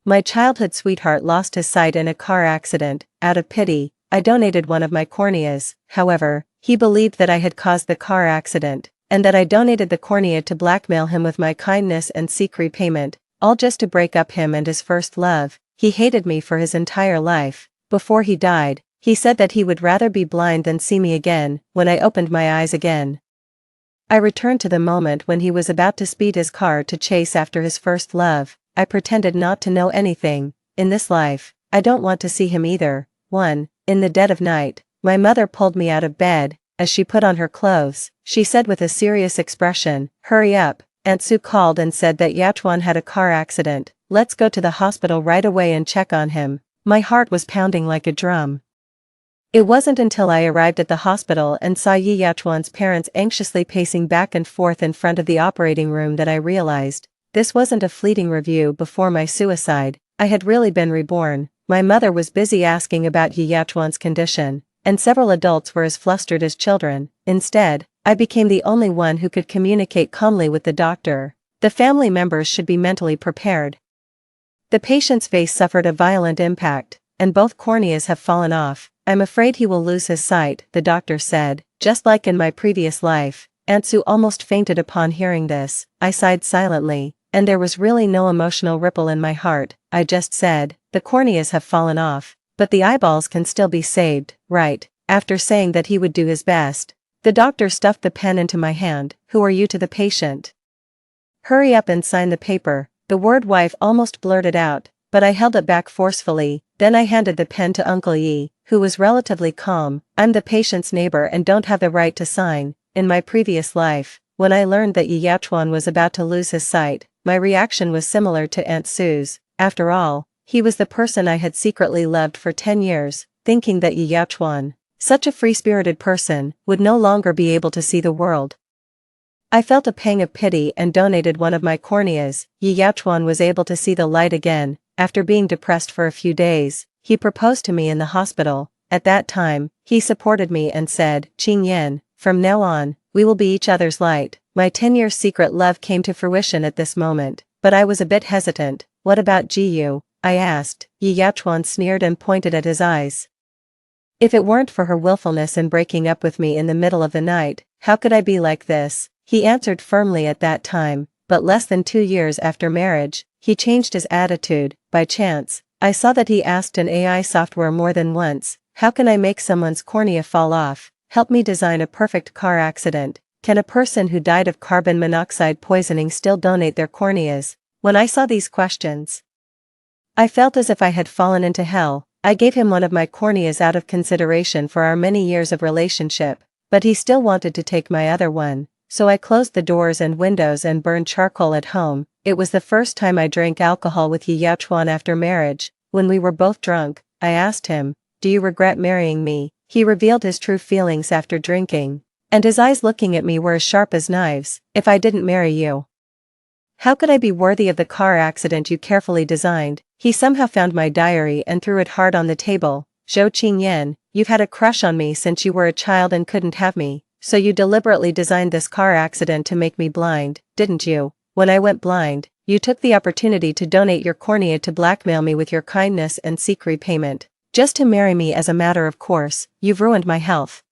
My childhood sweetheart lost his sight in a car accident. Out of pity, I donated one of my corneas. However, he believed that I had caused the car accident, and that I donated the cornea to blackmail him with my kindness and seek repayment, all just to break up him and his first love. He hated me for his entire life. Before he died, he said that he would rather be blind than see me again. When I opened my eyes again, I returned to the moment when he was about to speed his car to chase after his first love. I pretended not to know anything. In this life, I don't want to see him either. 1. In the dead of night, my mother pulled me out of bed. As she put on her clothes, she said with a serious expression, "Hurry up." Aunt Sue called and said that Yachwan had a car accident. "Let's go to the hospital right away and check on him." My heart was pounding like a drum. It wasn't until I arrived at the hospital and saw Yachwan's parents anxiously pacing back and forth in front of the operating room that I realized this wasn't a fleeting review before my suicide. I had really been reborn. My mother was busy asking about Yachwan's condition, and several adults were as flustered as children. Instead, I became the only one who could communicate calmly with the doctor. The family members should be mentally prepared. The patient's face suffered a violent impact, and both corneas have fallen off. "I'm afraid he will lose his sight," the doctor said. Just like in my previous life, Aunt Sue almost fainted upon hearing this. I sighed silently, and there was really no emotional ripple in my heart. I just said, "The corneas have fallen off, but the eyeballs can still be saved, right?" After saying that he would do his best, the doctor stuffed the pen into my hand. "Who are you to the patient? Hurry up and sign the paper." The word wife almost blurted out, but I held it back forcefully. Then I handed the pen to Uncle Yi, who was relatively calm. "I'm the patient's neighbor and don't have the right to sign." In my previous life, when I learned that Yachwan was about to lose his sight, my reaction was similar to Aunt Sue's. After all, he was the person I had secretly loved for 10 years, thinking that Yachwan, such a free-spirited person, would no longer be able to see the world. I felt a pang of pity and donated one of my corneas. Yachwan was able to see the light again. After being depressed for a few days, he proposed to me in the hospital. At that time, he supported me and said, "Qing Yan, from now on, we will be each other's light." My 10-year secret love came to fruition at this moment, but I was a bit hesitant. "What about Jiyu?" I asked. Yachwan sneered and pointed at his eyes. "If it weren't for her willfulness in breaking up with me in the middle of the night, how could I be like this?" He answered firmly at that time, but less than 2 years after marriage, he changed his attitude. By chance, I saw that he asked an AI software more than once, "How can I make someone's cornea fall off? Help me design a perfect car accident. Can a person who died of carbon monoxide poisoning still donate their corneas?" When I saw these questions, I felt as if I had fallen into hell. I gave him one of my corneas out of consideration for our many years of relationship, but he still wanted to take my other one. So I closed the doors and windows and burned charcoal at home. It was the first time I drank alcohol with Yachwan after marriage. When we were both drunk, I asked him, "Do you regret marrying me?" He revealed his true feelings after drinking, and his eyes looking at me were as sharp as knives. "If I didn't marry you, how could I be worthy of the car accident you carefully designed?" He somehow found my diary and threw it hard on the table. "Zhou Qingyan, you've had a crush on me since you were a child and couldn't have me. So you deliberately designed this car accident to make me blind, didn't you? When I went blind, you took the opportunity to donate your cornea to blackmail me with your kindness and seek repayment. Just to marry me as a matter of course. You've ruined my health,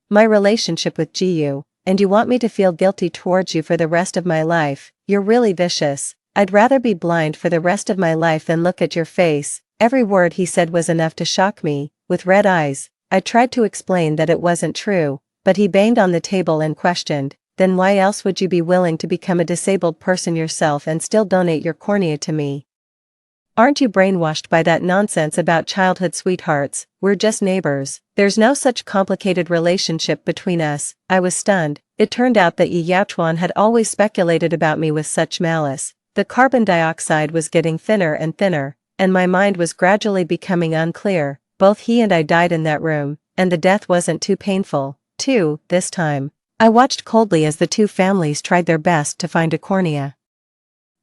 my relationship with Jiyu, and you want me to feel guilty towards you for the rest of my life. You're really vicious. I'd rather be blind for the rest of my life than look at your face." Every word he said was enough to shock me. With red eyes, I tried to explain that it wasn't true, but he banged on the table and questioned, "Then why else would you be willing to become a disabled person yourself and still donate your cornea to me? Aren't you brainwashed by that nonsense about childhood sweethearts? We're just neighbors. There's no such complicated relationship between us." I was stunned. It turned out that Yachwan had always speculated about me with such malice. The carbon dioxide was getting thinner and thinner, and my mind was gradually becoming unclear. Both he and I died in that room, and the death wasn't too painful. This time, I watched coldly as the two families tried their best to find a cornea.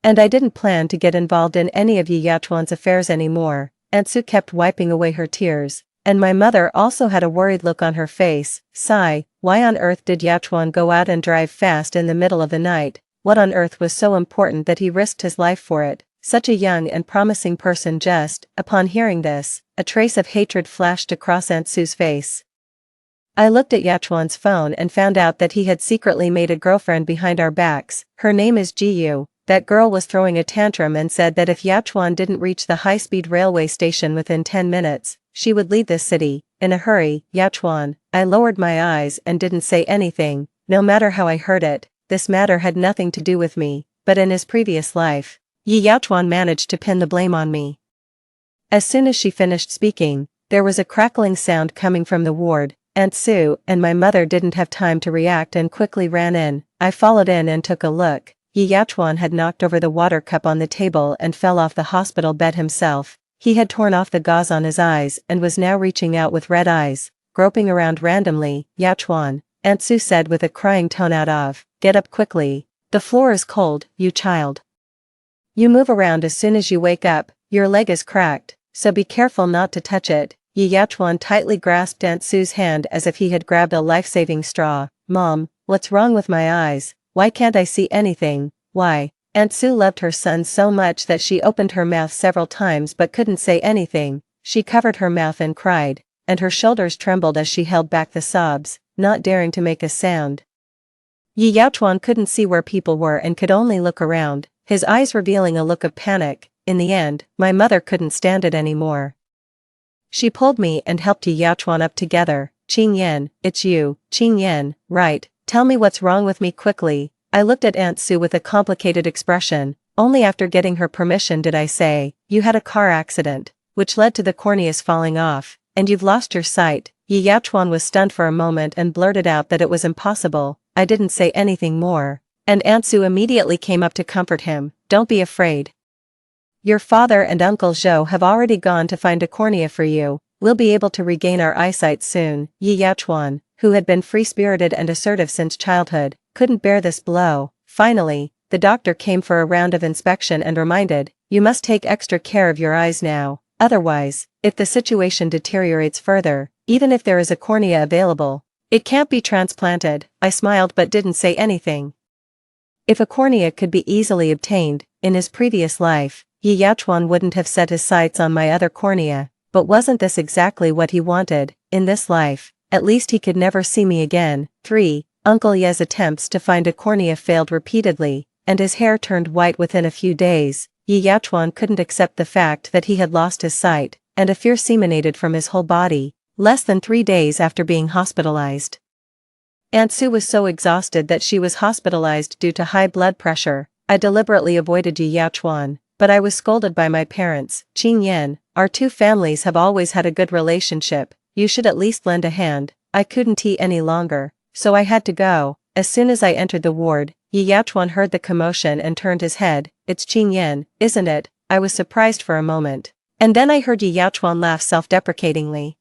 And I didn't plan to get involved in any of Yachwan's affairs anymore. Aunt Sue kept wiping away her tears, and my mother also had a worried look on her face. "Sigh, why on earth did Yachwan go out and drive fast in the middle of the night? What on earth was so important that he risked his life for it?" such a young and promising person just, upon hearing this, a trace of hatred flashed across Aunt Sue's face. I looked at Yachuan's phone and found out that he had secretly made a girlfriend behind our backs. Her name is Jiyu. That girl was throwing a tantrum and said that if Yachuan didn't reach the high-speed railway station within 10 minutes, she would leave this city, in a hurry. Yachuan, I lowered my eyes and didn't say anything. No matter how I heard it, this matter had nothing to do with me, but in his previous life, Yachuan managed to pin the blame on me. As soon as she finished speaking, there was a crackling sound coming from the ward. Aunt Sue and my mother didn't have time to react and quickly ran in. I followed in and took a look. Yachuan had knocked over the water cup on the table and fell off the hospital bed himself. He had torn off the gauze on his eyes and was now reaching out with red eyes, groping around randomly. Yachuan, Aunt Sue said with a crying tone out of, get up quickly. The floor is cold, you child. You move around as soon as you wake up, your leg is cracked, so be careful not to touch it. Yachuan tightly grasped Aunt Sue's hand as if he had grabbed a life-saving straw. Mom, what's wrong with my eyes? Why can't I see anything? Why? Aunt Sue loved her son so much that she opened her mouth several times but couldn't say anything. She covered her mouth and cried, and her shoulders trembled as she held back the sobs, not daring to make a sound. Yachuan couldn't see where people were and could only look around, his eyes revealing a look of panic. In the end, my mother couldn't stand it anymore. She pulled me and helped Yachuan up together. Qingyan, it's you, Qingyan, right? Tell me what's wrong with me quickly. I looked at Aunt Sue with a complicated expression. Only after getting her permission did I say, you had a car accident, which led to the corneas falling off, and you've lost your sight. Yachuan was stunned for a moment and blurted out that it was impossible. I didn't say anything more, and Aunt Sue immediately came up to comfort him. Don't be afraid. Your father and Uncle Zhou have already gone to find a cornea for you. We'll be able to regain our eyesight soon. Yachuan, who had been free-spirited and assertive since childhood, couldn't bear this blow. Finally, the doctor came for a round of inspection and reminded, you must take extra care of your eyes now. Otherwise, if the situation deteriorates further, even if there is a cornea available, it can't be transplanted. I smiled but didn't say anything. If a cornea could be easily obtained, in his previous life, Yachuan wouldn't have set his sights on my other cornea, but wasn't this exactly what he wanted? In this life, at least he could never see me again. 3. Uncle Ye's attempts to find a cornea failed repeatedly, and his hair turned white within a few days. Yachuan couldn't accept the fact that he had lost his sight, and a fear emanated from his whole body, less than 3 days after being hospitalized. Aunt Sue was so exhausted that she was hospitalized due to high blood pressure. I deliberately avoided Yachuan, but I was scolded by my parents. Qingyan, our two families have always had a good relationship, you should at least lend a hand. I couldn't eat any longer, so I had to go. As soon as I entered the ward, Yachuan heard the commotion and turned his head. It's Qingyan, isn't it? I was surprised for a moment. And then I heard Yachuan laugh self-deprecatingly.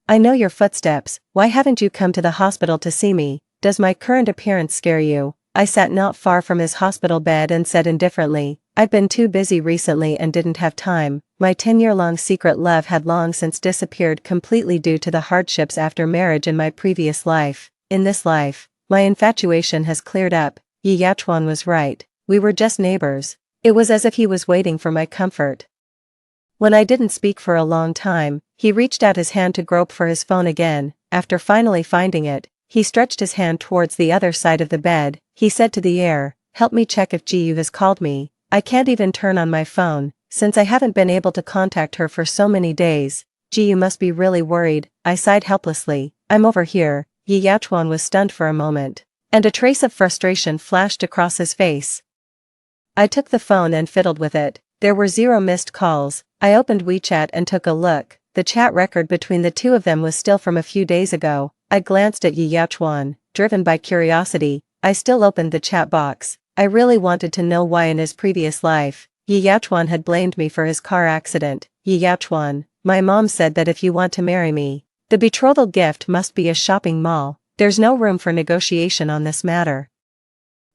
I know your footsteps. Why haven't you come to the hospital to see me? Does my current appearance scare you? I sat not far from his hospital bed and said indifferently, I'd been too busy recently and didn't have time. My 10-year-long secret love had long since disappeared completely due to the hardships after marriage in my previous life. In this life, my infatuation has cleared up. Yachuan was right. We were just neighbors. It was as if he was waiting for my comfort. When I didn't speak for a long time, he reached out his hand to grope for his phone again. After finally finding it, he stretched his hand towards the other side of the bed. He said to the air, help me check if Jiyu has called me. I can't even turn on my phone, since I haven't been able to contact her for so many days. Jiyu must be really worried. I sighed helplessly. I'm over here. Yachuan was stunned for a moment, and a trace of frustration flashed across his face. I took the phone and fiddled with it. There were 0 missed calls. I opened WeChat and took a look. The chat record between the two of them was still from a few days ago. I glanced at Yachuan, driven by curiosity. I still opened the chat box. I really wanted to know why in his previous life, Yachuan had blamed me for his car accident. Yachuan, my mom said that if you want to marry me, the betrothal gift must be a shopping mall. There's no room for negotiation on this matter.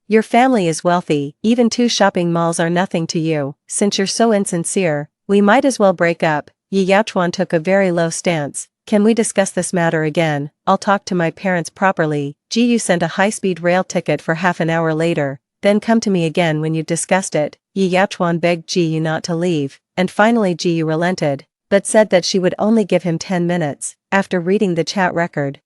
Your family is wealthy, even 2 shopping malls are nothing to you. Since you're so insincere, we might as well break up. Yachuan took a very low stance. Can we discuss this matter again? I'll talk to my parents properly. Jiyu sent a high-speed rail ticket for half an hour later. then come to me again when you've discussed it. Yi Yachuan begged Ji Yu not to leave, and finally Ji Yu relented, but said that she would only give him 10 minutes, after reading the chat record.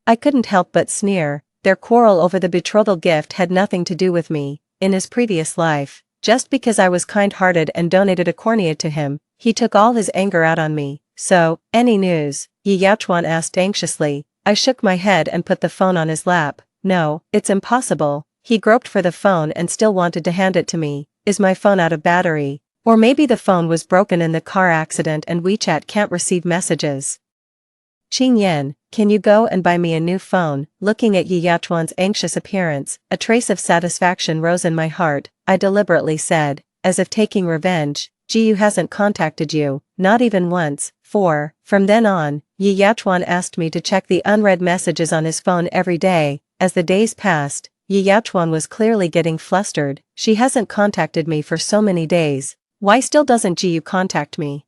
I couldn't help but sneer. Their quarrel over the betrothal gift had nothing to do with me. In his previous life, just because I was kind-hearted and donated a cornea to him, he took all his anger out on me. So, any news? Yi Yachuan asked anxiously. I shook my head and put the phone on his lap. No, it's impossible. He groped for the phone and still wanted to hand it to me. Is my phone out of battery? Or maybe the phone was broken in the car accident and WeChat can't receive messages. Qing Yan, can you go and buy me a new phone? Looking at Yi Yachuan's anxious appearance, a trace of satisfaction rose in my heart. I deliberately said, as if taking revenge, Ji Yu hasn't contacted you, not even once. From then on, Yi Yachuan asked me to check the unread messages on his phone every day. As the days passed, Yi Yachuan was clearly getting flustered. She hasn't contacted me for so many days. Why still doesn't Ji Yu contact me?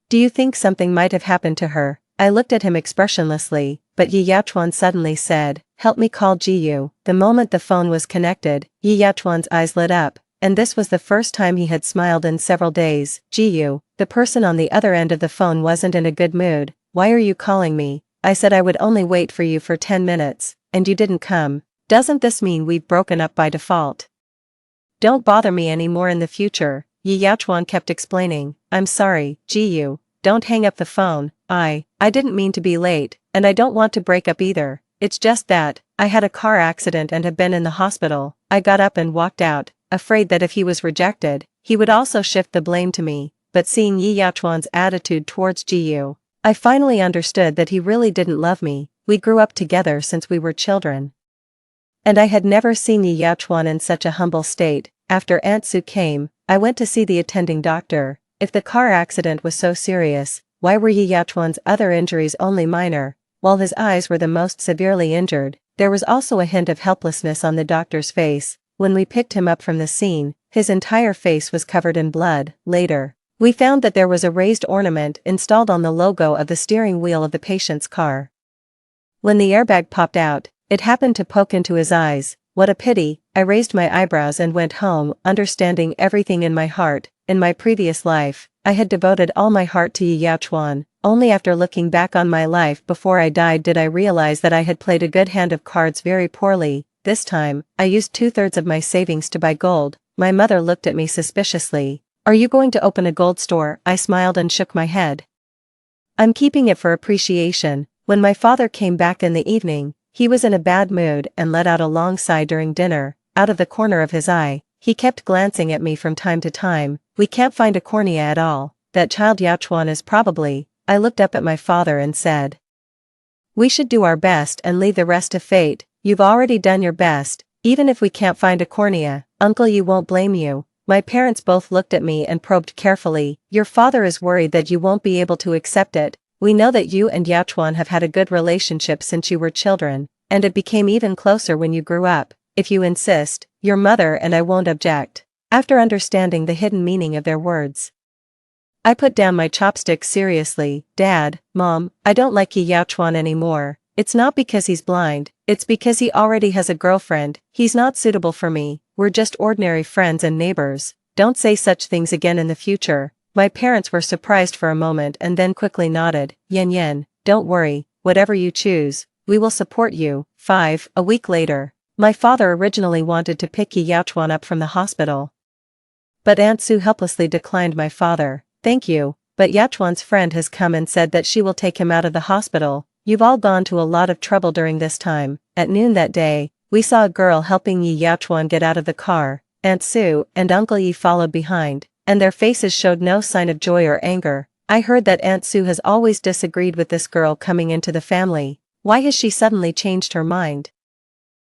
Do you think something might have happened to her? I looked at him expressionlessly, but Yi Yachuan suddenly said, help me call Ji Yu. The moment the phone was connected, Yi Yachuan's eyes lit up, and this was the first time he had smiled in several days. Ji Yu, the person on the other end of the phone wasn't in a good mood. Why are you calling me? I said I would only wait for you for 10 minutes, and you didn't come. Doesn't this mean we've broken up by default? Don't bother me anymore in the future, Yi Yachuan kept explaining. I'm sorry, Ji Yu. Don't hang up the phone. I didn't mean to be late, and I don't want to break up either. It's just that, I had a car accident and have been in the hospital. I got up and walked out, afraid that if he was rejected, he would also shift the blame to me. But seeing Yi Yachuan's attitude towards Ji Yu, I finally understood that he really didn't love me. We grew up together since we were children. And I had never seen Yi Yachuan in such a humble state. After Aunt Sue came, I went to see the attending doctor. If the car accident was so serious, why were Yi Yachuan's other injuries only minor? While his eyes were the most severely injured, there was also a hint of helplessness on the doctor's face. When we picked him up from the scene, his entire face was covered in blood. Later, we found that there was a raised ornament installed on the logo of the steering wheel of the patient's car. When the airbag popped out, it happened to poke into his eyes. What a pity. I raised my eyebrows and went home, understanding everything in my heart. In my previous life, I had devoted all my heart to Yi Yachuan. Only after looking back on my life before I died did I realize that I had played a good hand of cards very poorly. This time, I used 2/3 of my savings to buy gold. My mother looked at me suspiciously. Are you going to open a gold store? I smiled and shook my head. I'm keeping it for appreciation. When my father came back in the evening, he was in a bad mood and let out a long sigh during dinner. Out of the corner of his eye, he kept glancing at me from time to time. We can't find a cornea at all. That child Yachuan is probably. I looked up at my father and said, we should do our best and leave the rest to fate. You've already done your best. Even if we can't find a cornea, Uncle Yu won't blame you. My parents both looked at me and probed carefully. Your father is worried that you won't be able to accept it. We know that you and Yachuan have had a good relationship since you were children, and it became even closer when you grew up. If you insist, your mother and I won't object. After understanding the hidden meaning of their words, I put down my chopsticks seriously. Dad, Mom, I don't like Yi Yachuan anymore. It's not because he's blind, it's because he already has a girlfriend. He's not suitable for me. We're just ordinary friends and neighbors. Don't say such things again in the future. My parents were surprised for a moment and then quickly nodded. Yan, don't worry, whatever you choose, we will support you. A week later, my father originally wanted to pick Yi Yachuan up from the hospital, but Aunt Sue helplessly declined my father. Thank you, but Yachuan's friend has come and said that she will take him out of the hospital. You've all gone to a lot of trouble during this time. At noon that day, we saw a girl helping Yi Yachuan get out of the car. Aunt Sue and Uncle Yi followed behind, and their faces showed no sign of joy or anger. I heard that Aunt Sue has always disagreed with this girl coming into the family. Why has she suddenly changed her mind?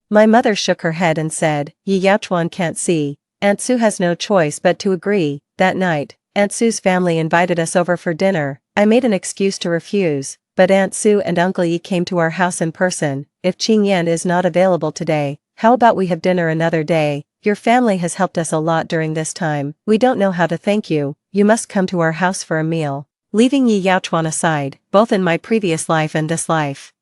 My mother shook her head and said, Yi Yachuan can't see. Aunt Sue has no choice but to agree. That night, Aunt Sue's family invited us over for dinner. I made an excuse to refuse, but Aunt Sue and Uncle Yi came to our house in person. If Qing Yan is not available today, how about we have dinner another day? Your family has helped us a lot during this time. We don't know how to thank you. You must come to our house for a meal. Leaving Yi Yachuan aside, both in my previous life and this life,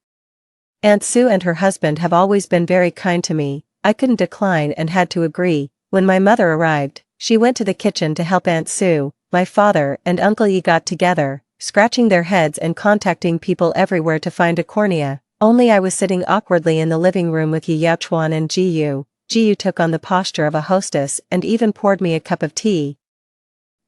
Aunt Sue and her husband have always been very kind to me. I couldn't decline and had to agree. When my mother arrived, she went to the kitchen to help Aunt Sue. My father and Uncle Yi got together, scratching their heads and contacting people everywhere to find a cornea. Only I was sitting awkwardly in the living room with Yi Yachuan and Ji Yu. Ji Yu took on the posture of a hostess and even poured me a cup of tea.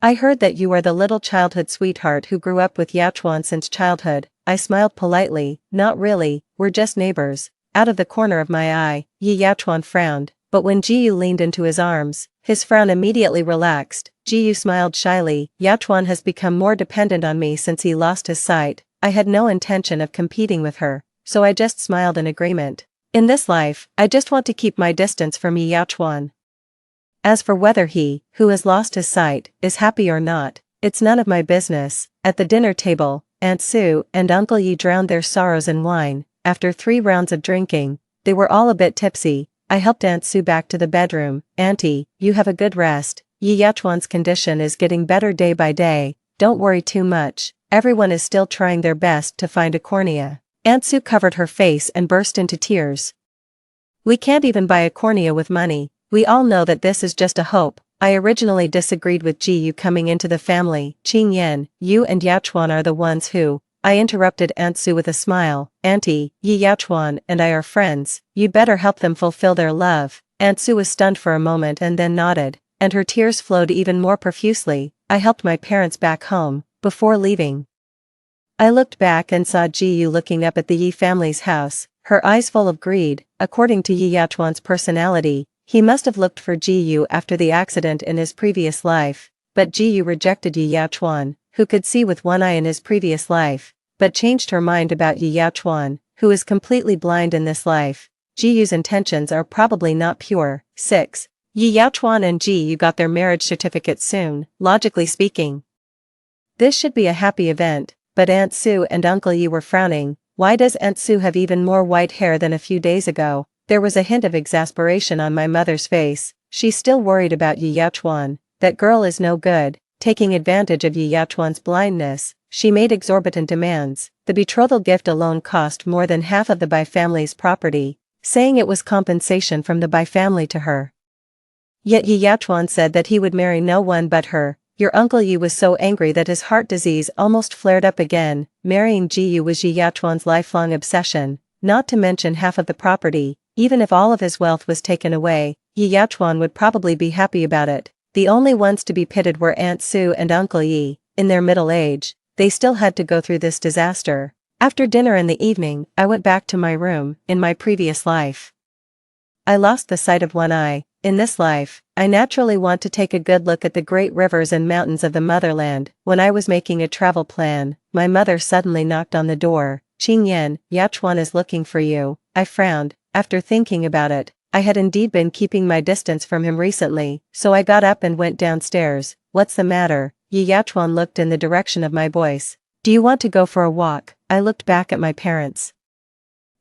I heard that you are the little childhood sweetheart who grew up with Yachuan since childhood. I smiled politely. Not really, we're just neighbors. Out of the corner of my eye, Yi Yachuan frowned, but when Ji Yu leaned into his arms, his frown immediately relaxed. Ji Yu smiled shyly. Yachuan has become more dependent on me since he lost his sight. I had no intention of competing with her, so I just smiled in agreement. In this life, I just want to keep my distance from Yi Yachuan. As for whether he, who has lost his sight, is happy or not, it's none of my business. At the dinner table, Aunt Sue and Uncle Yi drowned their sorrows in wine. After 3 rounds of drinking, they were all a bit tipsy. I helped Aunt Sue back to the bedroom. Auntie, you have a good rest. Yi Yachuan's condition is getting better day by day. Don't worry too much. Everyone is still trying their best to find a cornea. Aunt Sue covered her face and burst into tears. We can't even buy a cornea with money. We all know that this is just a hope. I originally disagreed with Ji Yu coming into the family. Qing Yan, you and Yachuan are the ones who. I interrupted Aunt Sue with a smile. Auntie, Yi Yachuan and I are friends. You'd better help them fulfill their love. Aunt Sue was stunned for a moment and then nodded, and her tears flowed even more profusely. I helped my parents back home. Before leaving, I looked back and saw Ji Yu looking up at the Yi family's house, her eyes full of greed. According to Yi Yachuan's personality, he must have looked for Ji Yu after the accident in his previous life, but Ji Yu rejected Yi Yachuan, who could see with one eye in his previous life, but changed her mind about Yi Yachuan, who is completely blind in this life. Ji Yu's intentions are probably not pure. 6. Yi Yachuan and Ji Yu got their marriage certificate soon, logically speaking. This should be a happy event, but Aunt Sue and Uncle Yi were frowning. Why does Aunt Sue have even more white hair than a few days ago? There was a hint of exasperation on my mother's face. She's still worried about Yi Yachuan. That girl is no good. Taking advantage of Yi Yachuan's blindness, she made exorbitant demands. The betrothal gift alone cost more than half of the Bai family's property, saying it was compensation from the Bai family to her. Yet Yi Yachuan said that he would marry no one but her. Your Uncle Yi was so angry that his heart disease almost flared up again. Marrying Ji Yu was Yi Yachuan's lifelong obsession, not to mention half of the property. Even if all of his wealth was taken away, Yi Yachuan would probably be happy about it. The only ones to be pitted were Aunt Sue and Uncle Yi. In their middle age, they still had to go through this disaster. After dinner in the evening, I went back to my room. In my previous life, I lost the sight of one eye. In this life, I naturally want to take a good look at the great rivers and mountains of the motherland. When I was making a travel plan, my mother suddenly knocked on the door. Qing Yan, Yachuan is looking for you. I frowned. After thinking about it, I had indeed been keeping my distance from him recently, so I got up and went downstairs. What's the matter? Yi Yachuan looked in the direction of my voice. Do you want to go for a walk? I looked back at my parents,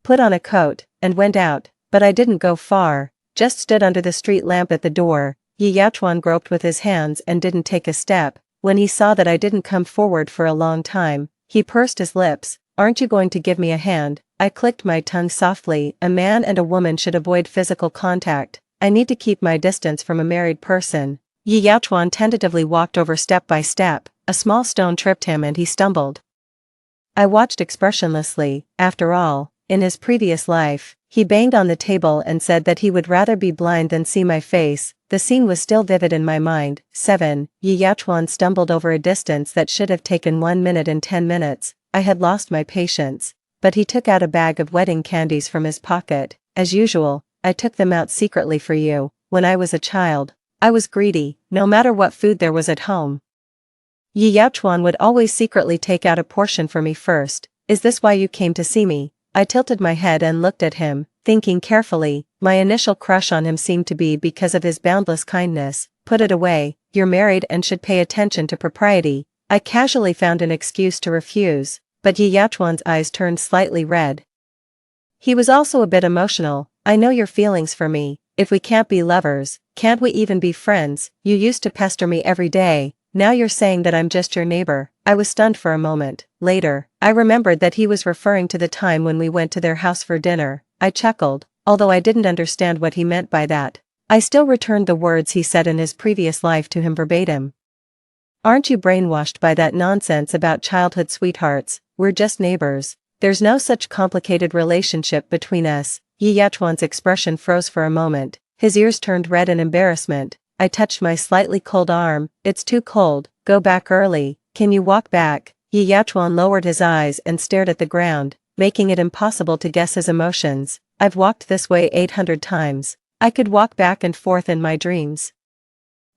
put on a coat, and went out, but I didn't go far, just stood under the street lamp at the door. Yi Yachuan groped with his hands and didn't take a step. When he saw that I didn't come forward for a long time, he pursed his lips. Aren't you going to give me a hand? I clicked my tongue softly. A man and a woman should avoid physical contact. I need to keep my distance from a married person. Yi Yachuan tentatively walked over step by step. A small stone tripped him and he stumbled. I watched expressionlessly. After all, in his previous life, he banged on the table and said that he would rather be blind than see my face. The scene was still vivid in my mind. 7. Yi Yachuan stumbled over a distance that should have taken 1 minute and 10 minutes. I had lost my patience, but he took out a bag of wedding candies from his pocket. As usual, I took them out secretly for you. When I was a child, I was greedy, no matter what food there was at home. Yi Yachuan would always secretly take out a portion for me first. Is this why you came to see me? I tilted my head and looked at him, thinking carefully. My initial crush on him seemed to be because of his boundless kindness. Put it away, you're married and should pay attention to propriety. I casually found an excuse to refuse, but Yi Yachuan's eyes turned slightly red. He was also a bit emotional. I know your feelings for me. If we can't be lovers, can't we even be friends? You used to pester me every day. Now you're saying that I'm just your neighbor. I was stunned for a moment. Later, I remembered that he was referring to the time when we went to their house for dinner. I chuckled. although I didn't understand what he meant by that. I still returned the words he said in his previous life to him verbatim. Aren't you brainwashed by that nonsense about childhood sweethearts? We're just neighbors. There's no such complicated relationship between us. Yi Yachuan's expression froze for a moment, his ears turned red in embarrassment. I touched my slightly cold arm. It's too cold, go back early, can you walk back? Yi Yachuan lowered his eyes and stared at the ground, making it impossible to guess his emotions. I've walked this way 800 times. I could walk back and forth in my dreams.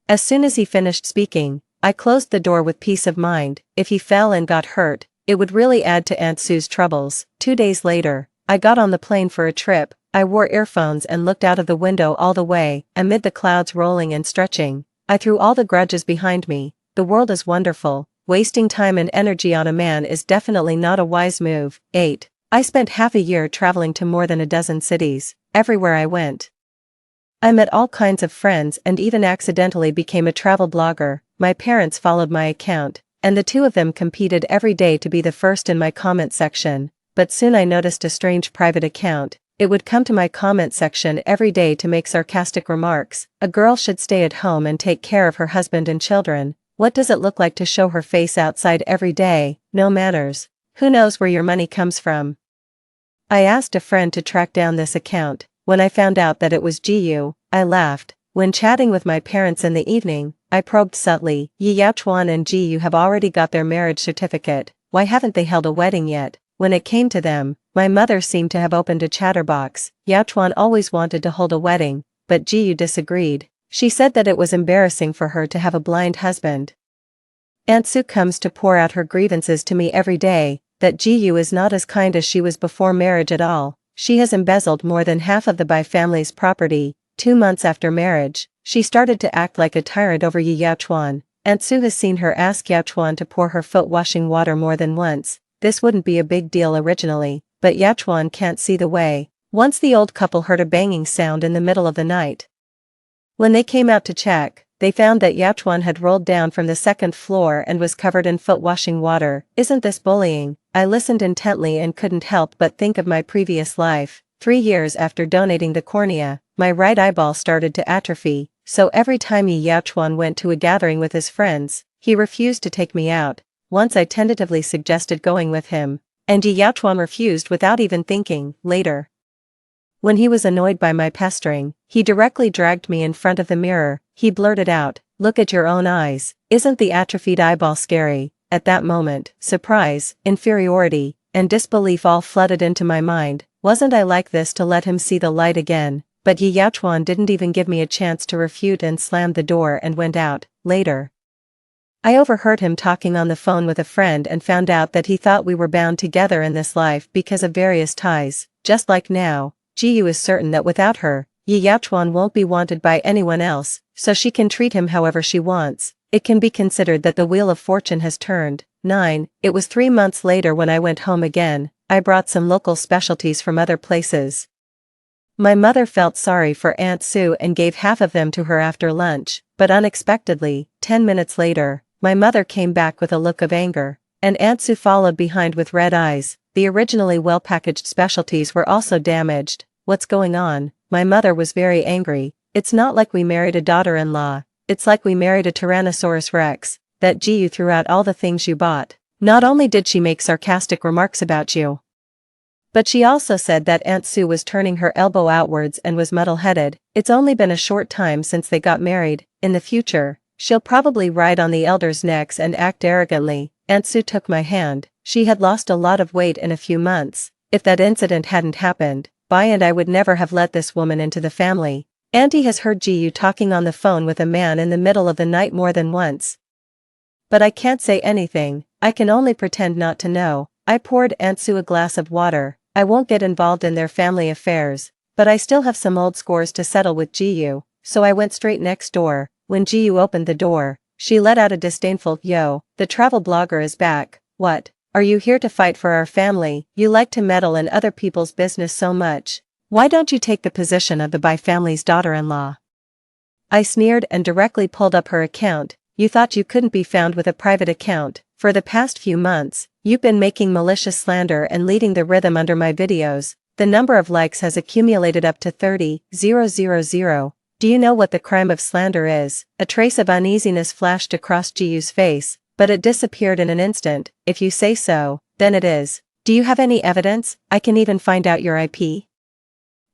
As soon as he finished speaking, I closed the door with peace of mind. If he fell and got hurt, it would really add to Aunt Sue's troubles. 2 days later, I got on the plane for a trip. I wore earphones and looked out of the window all the way, amid the clouds rolling and stretching. I threw all the grudges behind me. The world is wonderful. Wasting time and energy on a man is definitely not a wise move. 8. I spent half a year traveling to more than a dozen cities. Everywhere I went, I met all kinds of friends and even accidentally became a travel blogger. My parents followed my account, and the two of them competed every day to be the first in my comment section. But soon I noticed a strange private account. It would come to my comment section every day to make sarcastic remarks. A girl should stay at home and take care of her husband and children. What does it look like to show her face outside every day? No manners. Who knows where your money comes from? I asked a friend to track down this account. When I found out that it was Jiyu, I laughed. When chatting with my parents in the evening, I probed subtly. Yi Yachuan and Jiyu have already got their marriage certificate. Why haven't they held a wedding yet? When it came to them, my mother seemed to have opened a chatterbox. Yachuan always wanted to hold a wedding, but Jiyu disagreed. She said that it was embarrassing for her to have a blind husband. Aunt Sue comes to pour out her grievances to me every day, that Jiyu is not as kind as she was before marriage at all. She has embezzled more than half of the Bai family's property. 2 months after marriage, she started to act like a tyrant over Yi Yachuan. Aunt Sue has seen her ask Yachuan to pour her foot washing water more than once. This wouldn't be a big deal originally, but Yachuan can't see the way. Once the old couple heard a banging sound in the middle of the night. When they came out to check, they found that Yachuan had rolled down from the 2nd floor and was covered in foot washing water. Isn't this bullying? I listened intently and couldn't help but think of my previous life. 3 years after donating the cornea, my right eyeball started to atrophy, so every time Yi Yachuan went to a gathering with his friends, he refused to take me out. Once I tentatively suggested going with him, and Yi Yachuan refused without even thinking. Later, when he was annoyed by my pestering, he directly dragged me in front of the mirror. He blurted out, "Look at your own eyes. Isn't the atrophied eyeball scary?" At that moment, surprise, inferiority, and disbelief all flooded into my mind. Wasn't I like this to let him see the light again? But Yi Yachuan didn't even give me a chance to refute and slammed the door and went out. Later, I overheard him talking on the phone with a friend and found out that he thought we were bound together in this life because of various ties. Just like now, Jiyu is certain that without her, Yi Yachuan won't be wanted by anyone else, so she can treat him however she wants. It can be considered that the wheel of fortune has turned. 9. It was 3 months later when I went home again. I brought some local specialties from other places. My mother felt sorry for Aunt Sue and gave half of them to her after lunch, but unexpectedly, 10 minutes later, my mother came back with a look of anger, and Aunt Sue followed behind with red eyes. The originally well-packaged specialties were also damaged. What's going on? My mother was very angry. It's not like we married a daughter-in-law. It's like we married a Tyrannosaurus Rex. That Jiyu threw out all the things you bought. Not only did she make sarcastic remarks about you, but she also said that Aunt Sue was turning her elbow outwards and was muddle-headed. It's only been a short time since they got married. In the future, she'll probably ride on the elders' necks and act arrogantly. Aunt Sue took my hand. She had lost a lot of weight in a few months. If that incident hadn't happened, Bai and I would never have let this woman into the family. Auntie has heard Jiyu talking on the phone with a man in the middle of the night more than once. But I can't say anything. I can only pretend not to know. I poured Aunt Sue a glass of water. I won't get involved in their family affairs, but I still have some old scores to settle with Jiyu, so I went straight next door. When Jiyu opened the door, she let out a disdainful, "Yo, the travel blogger is back. What? Are you here to fight for our family? You like to meddle in other people's business so much. Why don't you take the position of the Bai family's daughter-in-law?" I sneered and directly pulled up her account. "You thought you couldn't be found with a private account. For the past few months, you've been making malicious slander and leading the rhythm under my videos. The number of likes has accumulated up to 30,000. Do you know what the crime of slander is? A trace of uneasiness flashed across Jiu's face, but it disappeared in an instant. If you say so, then it is. Do you have any evidence? I can even find out your IP.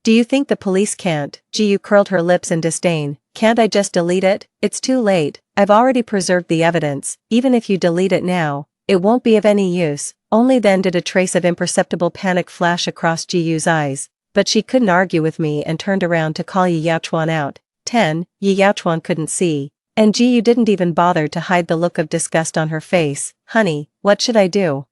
Do you think the police can't? Jiu curled her lips in disdain. Can't I just delete it? It's too late. I've already preserved the evidence. Even if you delete it now, it won't be of any use. Only then did a trace of imperceptible panic flash across Jiu's eyes, but she couldn't argue with me and turned around to call Yi Yaochuan out. 10. Yi Yaochuan couldn't see, and Jiu didn't even bother to hide the look of disgust on her face. Honey, what should I do?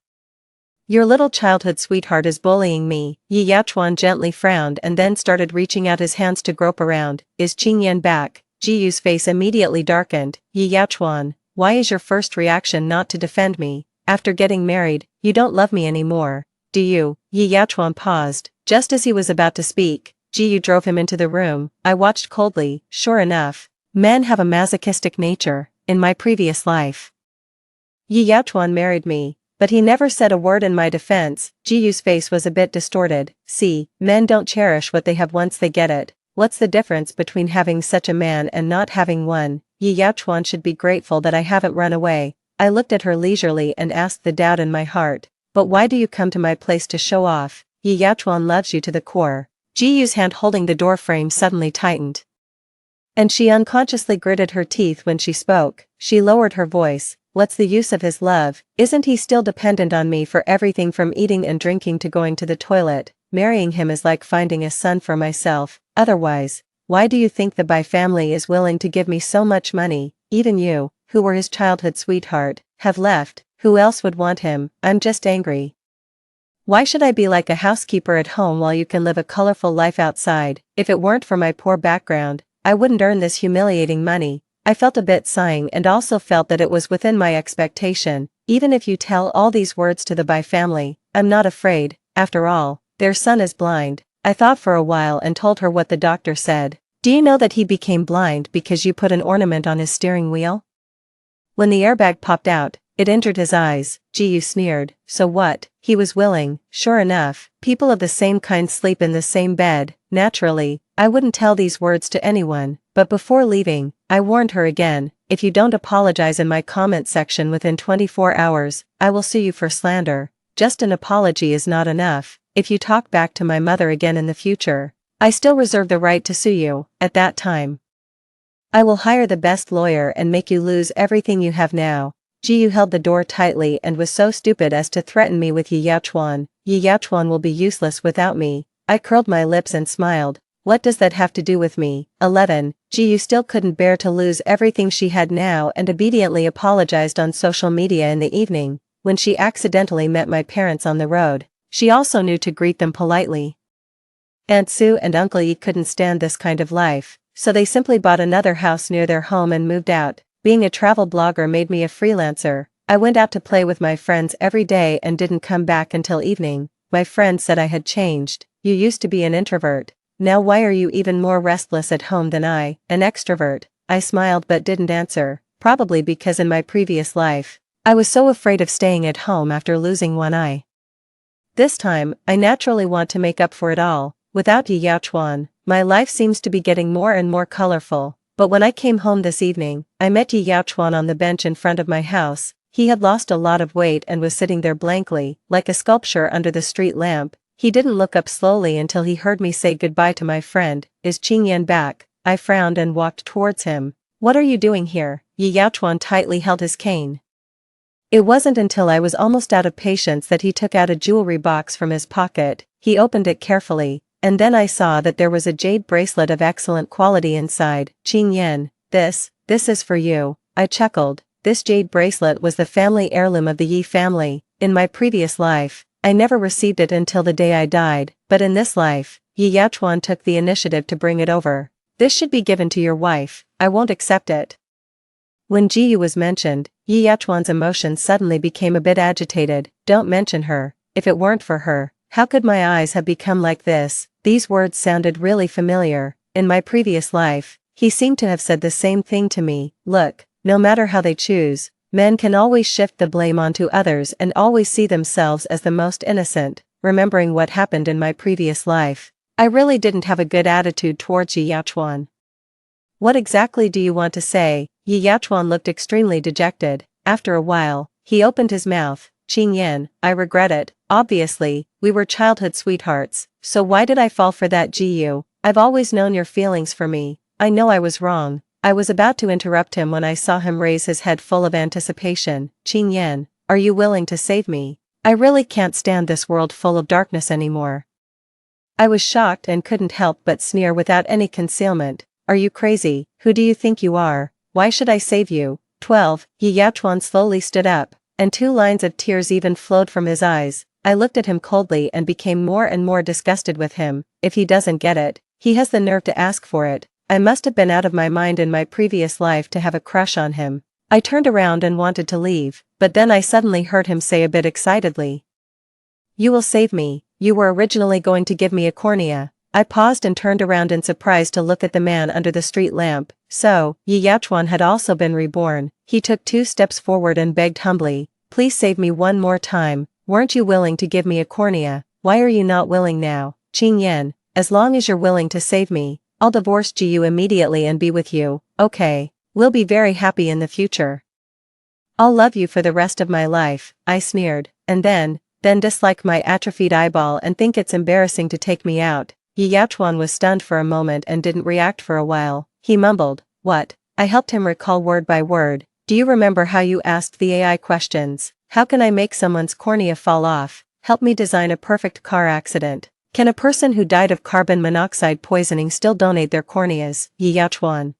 Your little childhood sweetheart is bullying me. Yi Yaochuan gently frowned and then started reaching out his hands to grope around. Is Qingyan back? Jiu's face immediately darkened. Yi Yaochuan, why is your first reaction not to defend me? After getting married, you don't love me anymore, do you? Yi Yaochuan paused. Just as he was about to speak, Jiu drove him into the room. I watched coldly. Sure enough, men have a masochistic nature. In my previous life, Yi Yaochuan married me, but he never said a word in my defense. Jiu's face was a bit distorted. See, men don't cherish what they have once they get it. What's the difference between having such a man and not having one? Yi Yaochuan should be grateful that I haven't run away. I looked at her leisurely and asked the doubt in my heart. But why do you come to my place to show off? Yi Yaochuan loves you to the core. Jiu's hand holding the door frame suddenly tightened, and she unconsciously gritted her teeth when she spoke. She lowered her voice. What's the use of his love? Isn't he still dependent on me for everything from eating and drinking to going to the toilet? Marrying him is like finding a son for myself. Otherwise, why do you think the Bai family is willing to give me so much money? Even you, who were his childhood sweetheart, have left. Who else would want him? I'm just angry. Why should I be like a housekeeper at home while you can live a colorful life outside? If it weren't for my poor background, I wouldn't earn this humiliating money. I felt a bit sighing and also felt that it was within my expectation. Even if you tell all these words to the Bai family, I'm not afraid. After all, their son is blind. I thought for a while and told her what the doctor said. Do you know that he became blind because you put an ornament on his steering wheel? When the airbag popped out, it injured his eyes. Jiu sneered. So what? He was willing. Sure enough, people of the same kind sleep in the same bed. Naturally, I wouldn't tell these words to anyone, but before leaving, I warned her again. If you don't apologize in my comment section within 24 hours, I will sue you for slander. Just an apology is not enough. If you talk back to my mother again in the future, I still reserve the right to sue you. At that time, I will hire the best lawyer and make you lose everything you have now. Jiu held the door tightly and was so stupid as to threaten me with Yi Yaochuan. Yi Yaochuan will be useless without me. I curled my lips and smiled. What does that have to do with me? 11. Jiu still couldn't bear to lose everything she had now and obediently apologized on social media in the evening, when she accidentally met my parents on the road. She also knew to greet them politely. Aunt Sue and Uncle Yi couldn't stand this kind of life, so they simply bought another house near their home and moved out. Being a travel blogger made me a freelancer. I went out to play with my friends every day and didn't come back until evening. My friends said I had changed. You used to be an introvert. Now why are you even more restless at home than I, an extrovert? I smiled but didn't answer. Probably because in my previous life, I was so afraid of staying at home after losing one eye. This time, I naturally want to make up for it all. Without Yi Yaochuan, my life seems to be getting more and more colorful. But when I came home this evening, I met Yi Yaochuan on the bench in front of my house. He had lost a lot of weight and was sitting there blankly, like a sculpture under the street lamp. He didn't look up slowly until he heard me say goodbye to my friend. Is Qingyan back? I frowned and walked towards him. What are you doing here? Yi Yaochuan tightly held his cane. It wasn't until I was almost out of patience that he took out a jewelry box from his pocket. He opened it carefully, and then I saw that there was a jade bracelet of excellent quality inside. Qingyan, this is for you. I chuckled. This jade bracelet was the family heirloom of the Yi family. In my previous life, I never received it until the day I died, but in this life, Yi Yaochuan took the initiative to bring it over. This should be given to your wife. I won't accept it. When Jiu was mentioned, Yi Yaochuan's emotions suddenly became a bit agitated. Don't mention her. If it weren't for her, how could my eyes have become like this? These words sounded really familiar. In my previous life, he seemed to have said the same thing to me. Look, no matter how they choose, men can always shift the blame onto others and always see themselves as the most innocent. remembering what happened in my previous life. I really didn't have a good attitude towards Yi Yachuan. What exactly do you want to say? Yi Yachuan looked extremely dejected. After a while, he opened his mouth. Qing Yan, I regret it. Obviously, we were childhood sweethearts, so why did I fall for that Ji Yu? I've always known your feelings for me. I know I was wrong. I was about to interrupt him when I saw him raise his head full of anticipation. Qing Yan, are you willing to save me? I really can't stand this world full of darkness anymore. I was shocked and couldn't help but sneer without any concealment. Are you crazy? Who do you think you are? Why should I save you? 12. Yi Yachuan slowly stood up, and 2 lines of tears even flowed from his eyes. I looked at him coldly and became more and more disgusted with him. If he doesn't get it, he has the nerve to ask for it. I must have been out of my mind in my previous life to have a crush on him. I turned around and wanted to leave, but then I suddenly heard him say a bit excitedly, "You will save me. You were originally going to give me a cornea." I paused and turned around in surprise to look at the man under the street lamp. So, Yi Yachuan had also been reborn. He took 2 steps forward and begged humbly, "Please save me one more time. Weren't you willing to give me a cornea? Why are you not willing now?" Qing Yan, as long as you're willing to save me, I'll divorce Ji Yu immediately and be with you. Okay, we'll be very happy in the future. I'll love you for the rest of my life, I sneered, and then dislike my atrophied eyeball and think it's embarrassing to take me out. Yi Yachuan was stunned for a moment and didn't react for a while. He mumbled, "What?" I helped him recall word by word. "Do you remember how you asked the AI questions? How can I make someone's cornea fall off? Help me design a perfect car accident. Can a person who died of carbon monoxide poisoning still donate their corneas?" Yi Yachuan,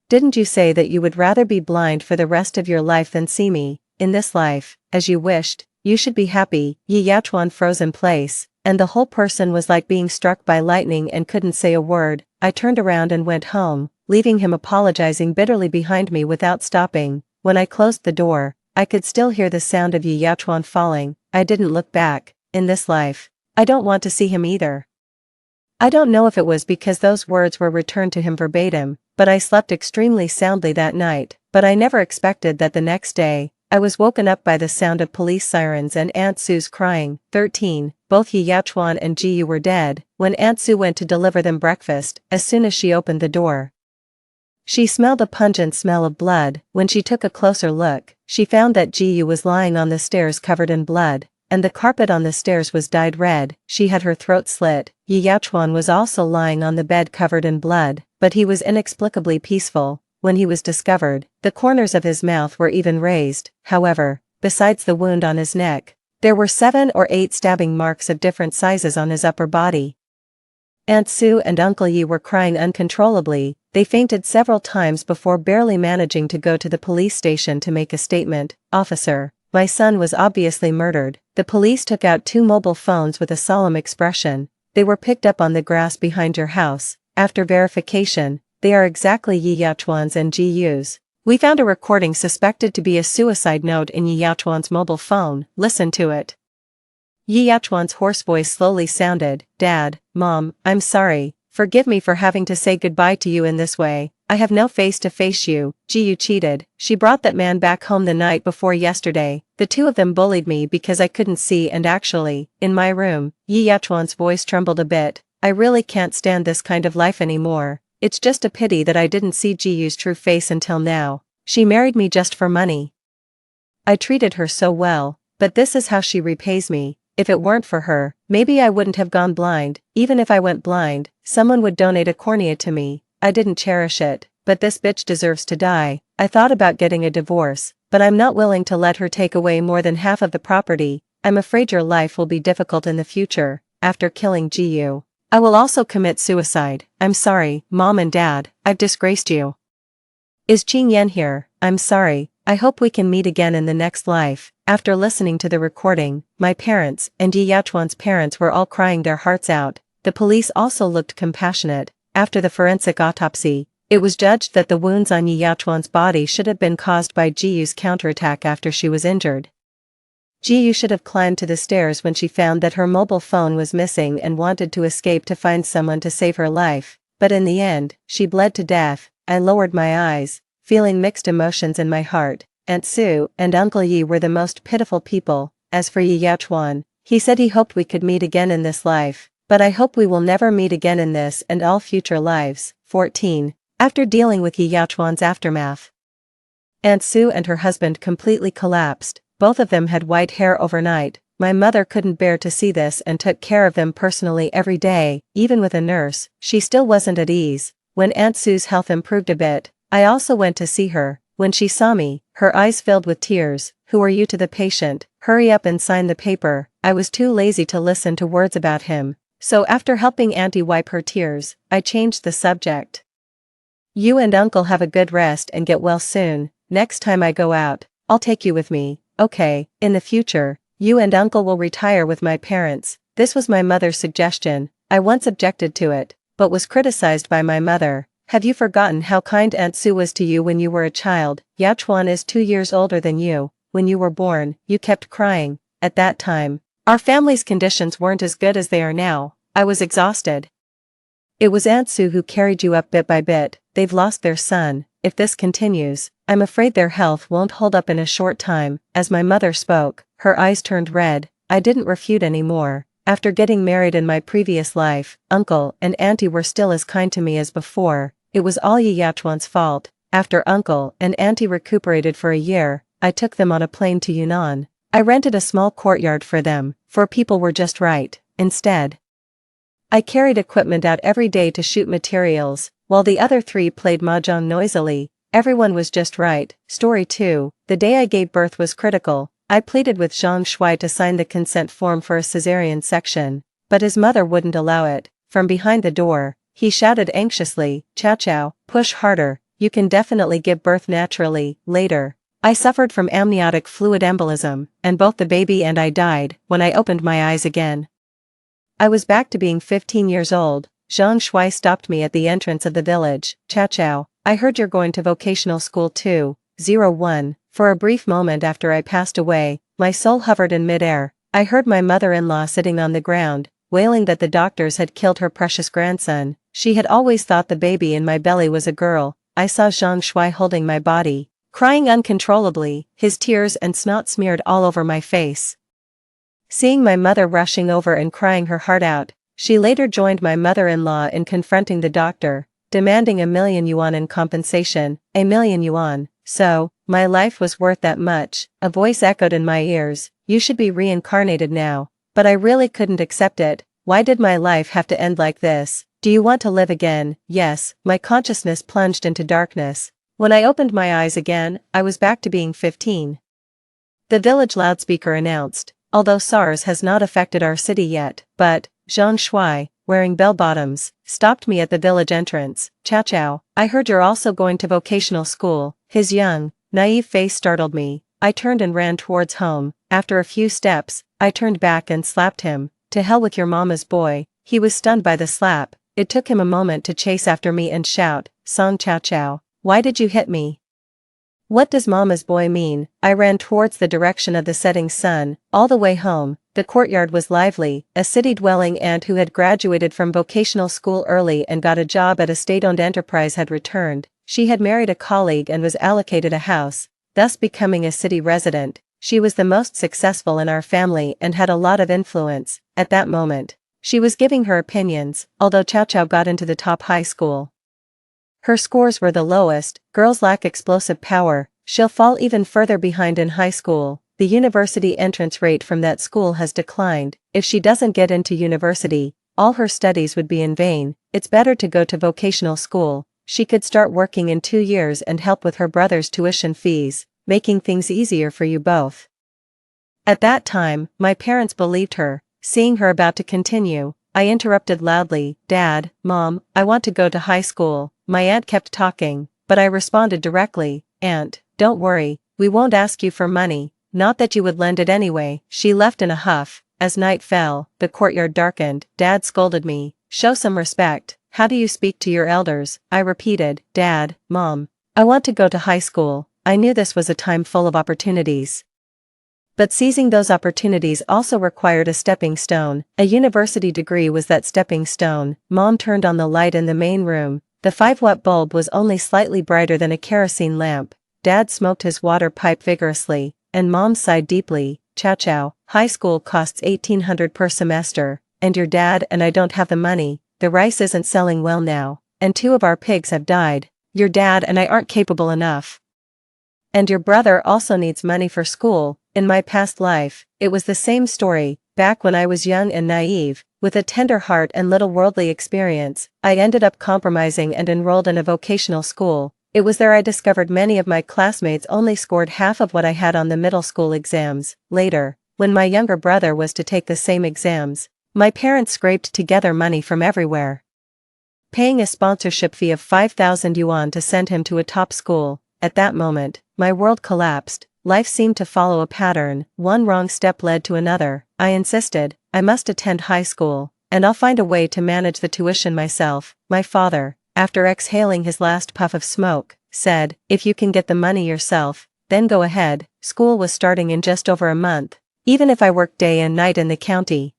didn't you say that you would rather be blind for the rest of your life than see me, in this life, as you wished? You should be happy. Yi Yachuan froze in place, and the whole person was like being struck by lightning and couldn't say a word. I turned around and went home, leaving him apologizing bitterly behind me without stopping. When I closed the door, I could still hear the sound of Yi Yachuan falling. I didn't look back. In this life, I don't want to see him either. I don't know if it was because those words were returned to him verbatim, but I slept extremely soundly that night. But I never expected that the next day, I was woken up by the sound of police sirens and Aunt Sue's crying. 13. Both Yi Yachuan and Ji Yu were dead when Aunt Sue went to deliver them breakfast. As soon as she opened the door, she smelled a pungent smell of blood. When she took a closer look, she found that Ji Yu was lying on the stairs covered in blood, and the carpet on the stairs was dyed red. She had her throat slit. Yi Yachuan was also lying on the bed covered in blood, but he was inexplicably peaceful. When he was discovered, the corners of his mouth were even raised. However, besides the wound on his neck, there were 7 or 8 stabbing marks of different sizes on his upper body. Aunt Sue and Uncle Yi were crying uncontrollably. They fainted several times before barely managing to go to the police station to make a statement. "Officer, my son was obviously murdered." The police took out 2 mobile phones with a solemn expression. "They were picked up on the grass behind your house. After verification, they are exactly Yi Yachuan's and Ji Yu's. We found a recording suspected to be a suicide note in Yi Yachuan's mobile phone. Listen to it." Yi Yachuan's hoarse voice slowly sounded, "Dad, Mom, I'm sorry. Forgive me for having to say goodbye to you in this way. I have no face to face you. Ji Yu cheated. She brought that man back home the night before yesterday. The 2 of them bullied me because I couldn't see, and actually, in my room." Yi Yachuan's voice trembled a bit. "I really can't stand this kind of life anymore. It's just a pity that I didn't see Ji Yu's true face until now. She married me just for money. I treated her so well, but this is how she repays me. If it weren't for her, maybe I wouldn't have gone blind. Even if I went blind, someone would donate a cornea to me. I didn't cherish it, but this bitch deserves to die." I thought about getting a divorce, but I'm not willing to let her take away more than half of the property. I'm afraid your life will be difficult in the future. After killing Ji Yu, I will also commit suicide. I'm sorry, Mom and Dad, I've disgraced you. Is Qing Yan here? I'm sorry, I hope we can meet again in the next life. After listening to the recording, my parents and Yi Yachuan's parents were all crying their hearts out. The police also looked compassionate. After the forensic autopsy, it was judged that the wounds on Yi Yachuan's body should have been caused by Ji Yu's counterattack after she was injured. Ji Yu should have climbed to the stairs when she found that her mobile phone was missing and wanted to escape to find someone to save her life, but in the end, she bled to death. I lowered my eyes, feeling mixed emotions in my heart. Aunt Sue and Uncle Yi were the most pitiful people. As for Yi Yachuan, He said he hoped we could meet again in this life, but I hope we will never meet again in this and all future lives. 14. After dealing with Yi Yaochuan's aftermath, Aunt Sue and her husband completely collapsed. Both of them had white hair overnight. My mother couldn't bear to see this and took care of them personally every day. Even with a nurse, she still wasn't at ease. When Aunt Sue's health improved a bit, I also went to see her. When she saw me, her eyes filled with tears. "Who are you?" to the patient. "Hurry up and sign the paper." I was too lazy to listen to words about him. So after helping Auntie wipe her tears, I changed the subject. "You and Uncle have a good rest and get well soon. Next time I go out, I'll take you with me, okay? In the future, you and Uncle will retire with my parents." This was my mother's suggestion. I once objected to it, but was criticized by my mother. "Have you forgotten how kind Aunt Sue was to you when you were a child? Yaochuan is 2 years older than you. When you were born, you kept crying. At that time, our family's conditions weren't as good as they are now." I was exhausted. "It was Aunt Sue who carried you up bit by bit. They've lost their son. If this continues, I'm afraid their health won't hold up in a short time." As my mother spoke, her eyes turned red. I didn't refute anymore. After getting married in my previous life, Uncle and Auntie were still as kind to me as before. It was all Yi Yaochuan's fault. After Uncle and Auntie recuperated for a year, I took them on a plane to Yunnan. I rented a small courtyard for them, for people were just right. Instead, I carried equipment out every day to shoot materials, while the other 3 played mahjong noisily. Everyone was just right. Story 2. The day I gave birth was critical. I pleaded with Zhang Shuai to sign the consent form for a cesarean section, but his mother wouldn't allow it. From behind the door, he shouted anxiously, "Chow Chow, push harder, you can definitely give birth naturally." Later, I suffered from amniotic fluid embolism, and both the baby and I died. When I opened my eyes again, I was back to being 15 years old. Zhang Shuai stopped me at the entrance of the village. "Chow Chow, I heard you're going to vocational school too." 01. For a brief moment after I passed away, my soul hovered in midair. I heard my mother-in-law sitting on the ground, wailing that the doctors had killed her precious grandson. She had always thought the baby in my belly was a girl. I saw Zhang Shuai holding my body, crying uncontrollably, his tears and snot smeared all over my face. Seeing my mother rushing over and crying her heart out, she later joined my mother-in-law in confronting the doctor, demanding 1,000,000 yuan in compensation. 1,000,000 yuan. "So, my life was worth that much?" A voice echoed in my ears. "You should be reincarnated now." But I really couldn't accept it. Why did my life have to end like this? "Do you want to live again?" Yes. My consciousness plunged into darkness. When I opened my eyes again, I was back to being 15. The village loudspeaker announced, "Although SARS has not affected our city yet, but," Zhang Shuai, wearing bell-bottoms, stopped me at the village entrance. "Chow Chow, I heard you're also going to vocational school." His young, naive face startled me. I turned and ran towards home. After a few steps, I turned back and slapped him. "To hell with your mama's boy." He was stunned by the slap. It took him a moment to chase after me and shout, "Song Chow Chow, why did you hit me? What does mama's boy mean?" I ran towards the direction of the setting sun. All the way home, the courtyard was lively. A city-dwelling aunt who had graduated from vocational school early and got a job at a state-owned enterprise had returned. She had married a colleague and was allocated a house, thus becoming a city resident. She was the most successful in our family and had a lot of influence. At that moment, she was giving her opinions, although Chow Chow got into the top high school. Her scores were the lowest. Girls lack explosive power. She'll fall even further behind in high school. The university entrance rate from that school has declined. If she doesn't get into university, all her studies would be in vain. It's better to go to vocational school. She could start working in 2 years and help with her brother's tuition fees, making things easier for you both. At that time, my parents believed her. Seeing her about to continue, I interrupted loudly, "Dad, Mom, I want to go to high school." My aunt kept talking, but I responded directly, "Aunt, don't worry, we won't ask you for money, not that you would lend it anyway." She left in a huff. As night fell, the courtyard darkened. Dad scolded me, "Show some respect. How do you speak to your elders?" I repeated, "Dad, Mom, I want to go to high school." I knew this was a time full of opportunities. But seizing those opportunities also required a stepping stone. A university degree was that stepping stone. Mom turned on the light in the main room. The 5-watt bulb was only slightly brighter than a kerosene lamp. Dad smoked his water pipe vigorously, and Mom sighed deeply. Chow chow, high school costs 1,800 per semester, and your dad and I don't have the money, the rice isn't selling well now, and 2 of our pigs have died, your dad and I aren't capable enough. And your brother also needs money for school. In my past life, it was the same story. Back when I was young and naive, with a tender heart and little worldly experience, I ended up compromising and enrolled in a vocational school. It was there I discovered many of my classmates only scored half of what I had on the middle school exams. Later, when my younger brother was to take the same exams, my parents scraped together money from everywhere, paying a sponsorship fee of 5,000 yuan to send him to a top school. At that moment, my world collapsed. Life seemed to follow a pattern. One wrong step led to another. I insisted, I must attend high school, and I'll find a way to manage the tuition myself. My father, after exhaling his last puff of smoke, said, if you can get the money yourself, then go ahead. School was starting in just over a month. Even if I worked day and night in the county,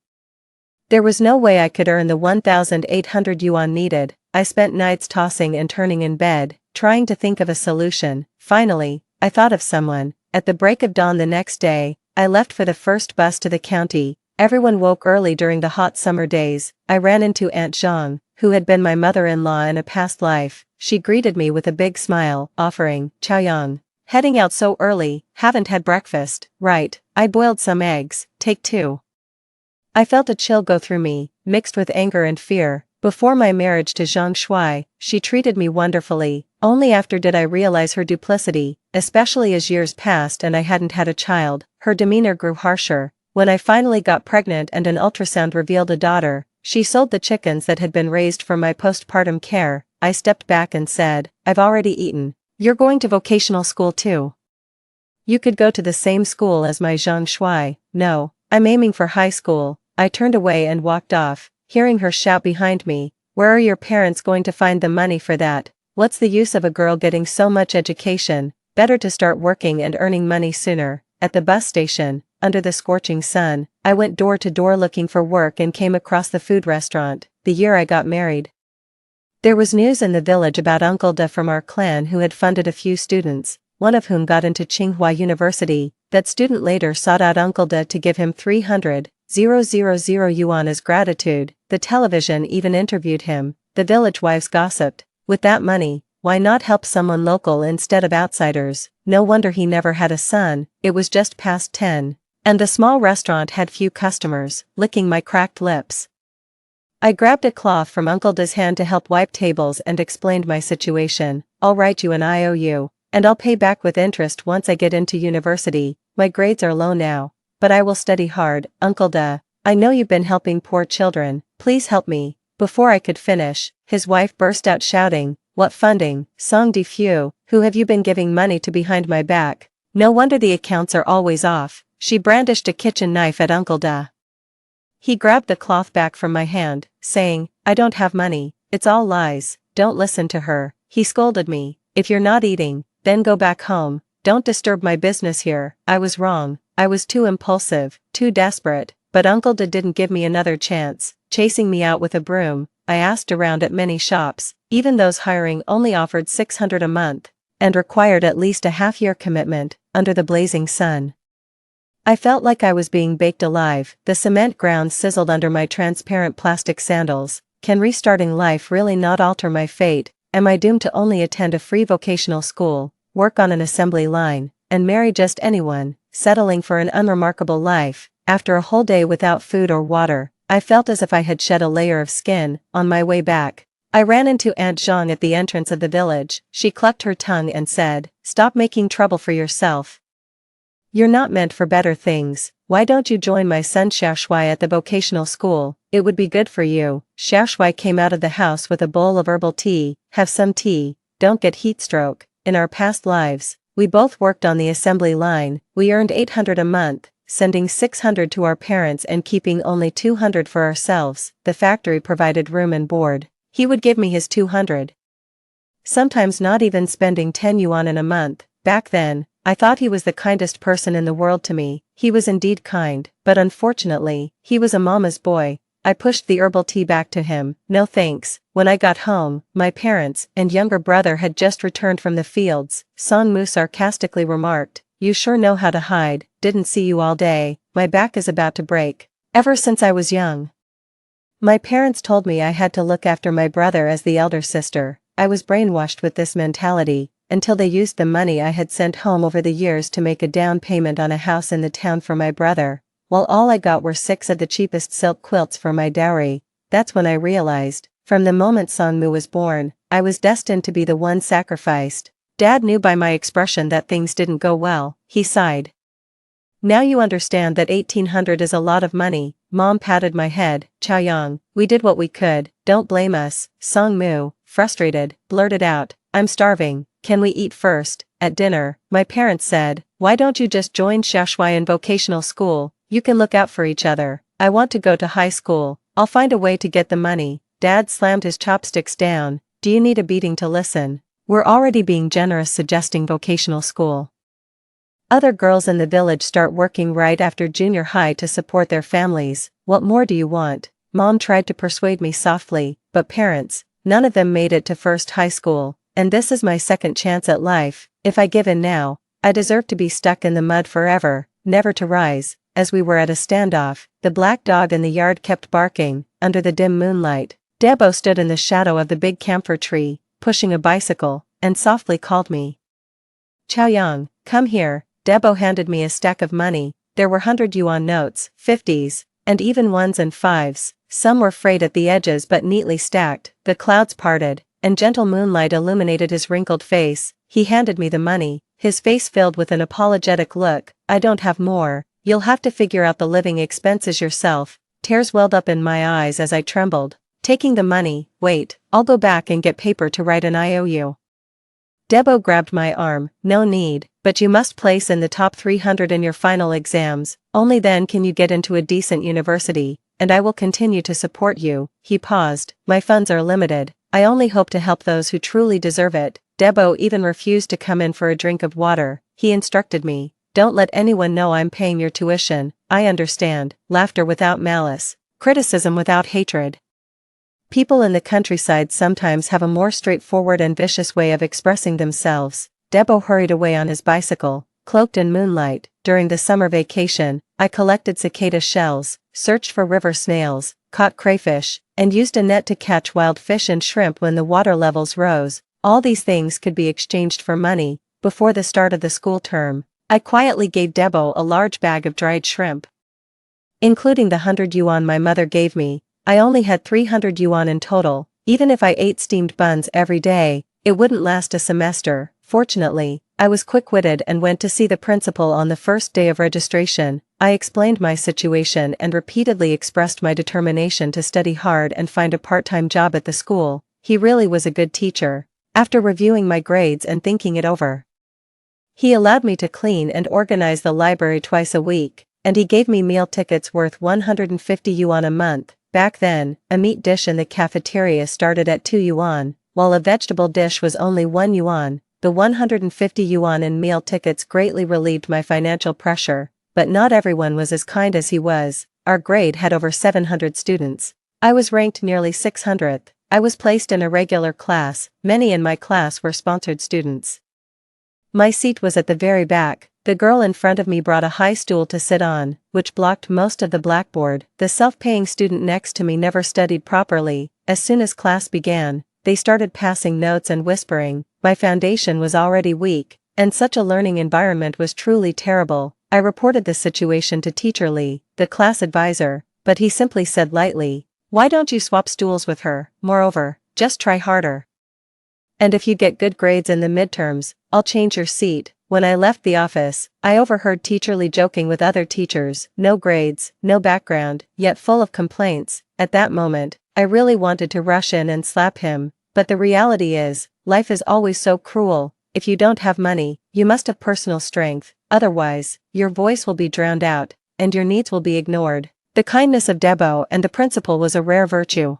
there was no way I could earn the 1,800 yuan needed. I spent nights tossing and turning in bed, trying to think of a solution. Finally, I thought of someone. At the break of dawn the next day, I left for the first bus to the county. Everyone woke early during the hot summer days. I ran into Aunt Zhang, who had been my mother-in-law in a past life. She greeted me with a big smile, offering, Chaoyang. Heading out so early, haven't had breakfast. Right, I boiled some eggs, take 2. I felt a chill go through me, mixed with anger and fear. Before my marriage to Zhang Shuai, she treated me wonderfully. Only after did I realize her duplicity, especially as years passed and I hadn't had a child. Her demeanor grew harsher. When I finally got pregnant and an ultrasound revealed a daughter, she sold the chickens that had been raised for my postpartum care. I stepped back and said, I've already eaten. You're going to vocational school too? You could go to the same school as my Zhang Shuai. No, I'm aiming for high school. I turned away and walked off, hearing her shout behind me, where are your parents going to find the money for that? What's the use of a girl getting so much education? Better to start working and earning money sooner. At the bus station, under the scorching sun, I went door to door looking for work and came across the food restaurant, the year I got married. There was news in the village about Uncle Da from our clan who had funded a few students, one of whom got into Tsinghua University. That student later sought out Uncle Da to give him 300,000 yuan as gratitude. The television even interviewed him. The village wives gossiped. With that money, why not help someone local instead of outsiders? No wonder he never had a son. It was just past 10, and the small restaurant had few customers. Licking my cracked lips, I grabbed a cloth from Uncle Da's hand to help wipe tables and explained my situation. I'll write you an IOU, and I'll pay back with interest once I get into university. My grades are low now, but I will study hard. Uncle Da, I know you've been helping poor children. Please help me. Before I could finish, his wife burst out shouting, what funding, Song Di Fu, who have you been giving money to behind my back? No wonder the accounts are always off. She brandished a kitchen knife at Uncle Da. He grabbed the cloth back from my hand, saying, I don't have money, it's all lies, don't listen to her. He scolded me, if you're not eating, then go back home, don't disturb my business here. I was wrong, I was too impulsive, too desperate, but Uncle Da didn't give me another chance. Chasing me out with a broom, I asked around at many shops, even those hiring only offered 600 a month, and required at least a half-year commitment, under the blazing sun. I felt like I was being baked alive. The cement ground sizzled under my transparent plastic sandals. Can restarting life really not alter my fate? Am I doomed to only attend a free vocational school, work on an assembly line, and marry just anyone, settling for an unremarkable life? After a whole day without food or water, I felt as if I had shed a layer of skin. On my way back, I ran into Aunt Zhang at the entrance of the village. She clucked her tongue and said, stop making trouble for yourself. You're not meant for better things. Why don't you join my son Xiaoshui at the vocational school? It would be good for you. Xiaoshui came out of the house with a bowl of herbal tea. Have some tea, don't get heat stroke. In our past lives, we both worked on the assembly line. We earned 800 a month, sending 600 to our parents and keeping only 200 for ourselves. The factory provided room and board. He would give me his 200. Sometimes not even spending 10 yuan in a month. Back then, I thought he was the kindest person in the world to me. He was indeed kind, but unfortunately, he was a mama's boy. I pushed the herbal tea back to him. No thanks. When I got home, my parents and younger brother had just returned from the fields. Song Mu sarcastically remarked, you sure know how to hide, didn't see you all day, my back is about to break. Ever since I was young. My parents told me I had to look after my brother as the elder sister. I was brainwashed with this mentality, until they used the money I had sent home over the years to make a down payment on a house in the town for my brother, while all I got were 6 of the cheapest silk quilts for my dowry. That's when I realized, from the moment Songmu was born, I was destined to be the one sacrificed. Dad knew by my expression that things didn't go well. He sighed. Now you understand that 1800 is a lot of money. Mom patted my head. Chaoyang, we did what we could, don't blame us. Songmu, frustrated, blurted out, I'm starving, can we eat first? At dinner, my parents said, why don't you just join Xiaoshuaiyan vocational school, you can look out for each other. I want to go to high school, I'll find a way to get the money. Dad slammed his chopsticks down. Do you need a beating to listen? We're already being generous suggesting vocational school. Other girls in the village start working right after junior high to support their families. What more do you want? Mom tried to persuade me softly, but parents, none of them made it to first high school, and this is my second chance at life. If I give in now, I deserve to be stuck in the mud forever, never to rise. As we were at a standoff, the black dog in the yard kept barking. Under the dim moonlight, Debo stood in the shadow of the big camphor tree, pushing a bicycle, and softly called me. Chaoyang, come here. Debo handed me a stack of money. There were 100 yuan notes, 50s, and even 1s and 5s. Some were frayed at the edges but neatly stacked. The clouds parted, and gentle moonlight illuminated his wrinkled face. He handed me the money, his face filled with an apologetic look. I don't have more, you'll have to figure out the living expenses yourself. Tears welled up in my eyes as I trembled. Taking the money, wait, I'll go back and get paper to write an IOU. Debo grabbed my arm. No need, but you must place in the top 300 in your final exams, only then can you get into a decent university, and I will continue to support you. He paused. My funds are limited, I only hope to help those who truly deserve it. Debo even refused to come in for a drink of water. He instructed me, don't let anyone know I'm paying your tuition. I understand. Laughter without malice. Criticism without hatred. People in the countryside sometimes have a more straightforward and vicious way of expressing themselves. Debo hurried away on his bicycle, cloaked in moonlight. During the summer vacation, I collected cicada shells, searched for river snails, caught crayfish, and used a net to catch wild fish and shrimp when the water levels rose. All these things could be exchanged for money. Before the start of the school term, I quietly gave Debo a large bag of dried shrimp. Including the 100 yuan my mother gave me, I only had 300 yuan in total. Even if I ate steamed buns every day, it wouldn't last a semester. Fortunately, I was quick-witted and went to see the principal on the first day of registration. I explained my situation and repeatedly expressed my determination to study hard and find a part-time job at the school. He really was a good teacher. After reviewing my grades and thinking it over, he allowed me to clean and organize the library twice a week, and he gave me meal tickets worth 150 yuan a month. Back then, a meat dish in the cafeteria started at 2 yuan, while a vegetable dish was only 1 yuan. The 150 yuan in meal tickets greatly relieved my financial pressure, but not everyone was as kind as he was. Our grade had over 700 students. I was ranked nearly 600th. I was placed in a regular class. Many in my class were sponsored students. My seat was at the very back. The girl in front of me brought a high stool to sit on, which blocked most of the blackboard. The self-paying student next to me never studied properly. As soon as class began, they started passing notes and whispering. My foundation was already weak, and such a learning environment was truly terrible. I reported the situation to Teacher Lee, the class advisor, but he simply said lightly, "Why don't you swap stools with her? Moreover, just try harder. And if you get good grades in the midterms, I'll change your seat." When I left the office, I overheard Teacher Lee joking with other teachers. No grades, no background, yet full of complaints. At that moment, I really wanted to rush in and slap him, but the reality is, life is always so cruel. If you don't have money, you must have personal strength, otherwise, your voice will be drowned out, and your needs will be ignored. The kindness of Debo and the principal was a rare virtue.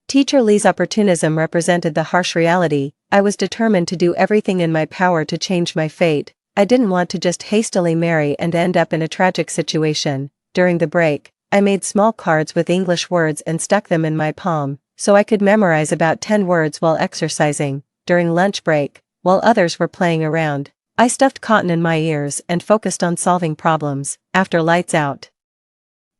Teacher Lee's opportunism represented the harsh reality. I was determined to do everything in my power to change my fate. I didn't want to just hastily marry and end up in a tragic situation. During the break, I made small cards with English words and stuck them in my palm, so I could memorize about 10 words while exercising. During lunch break, while others were playing around, I stuffed cotton in my ears and focused on solving problems. After lights out,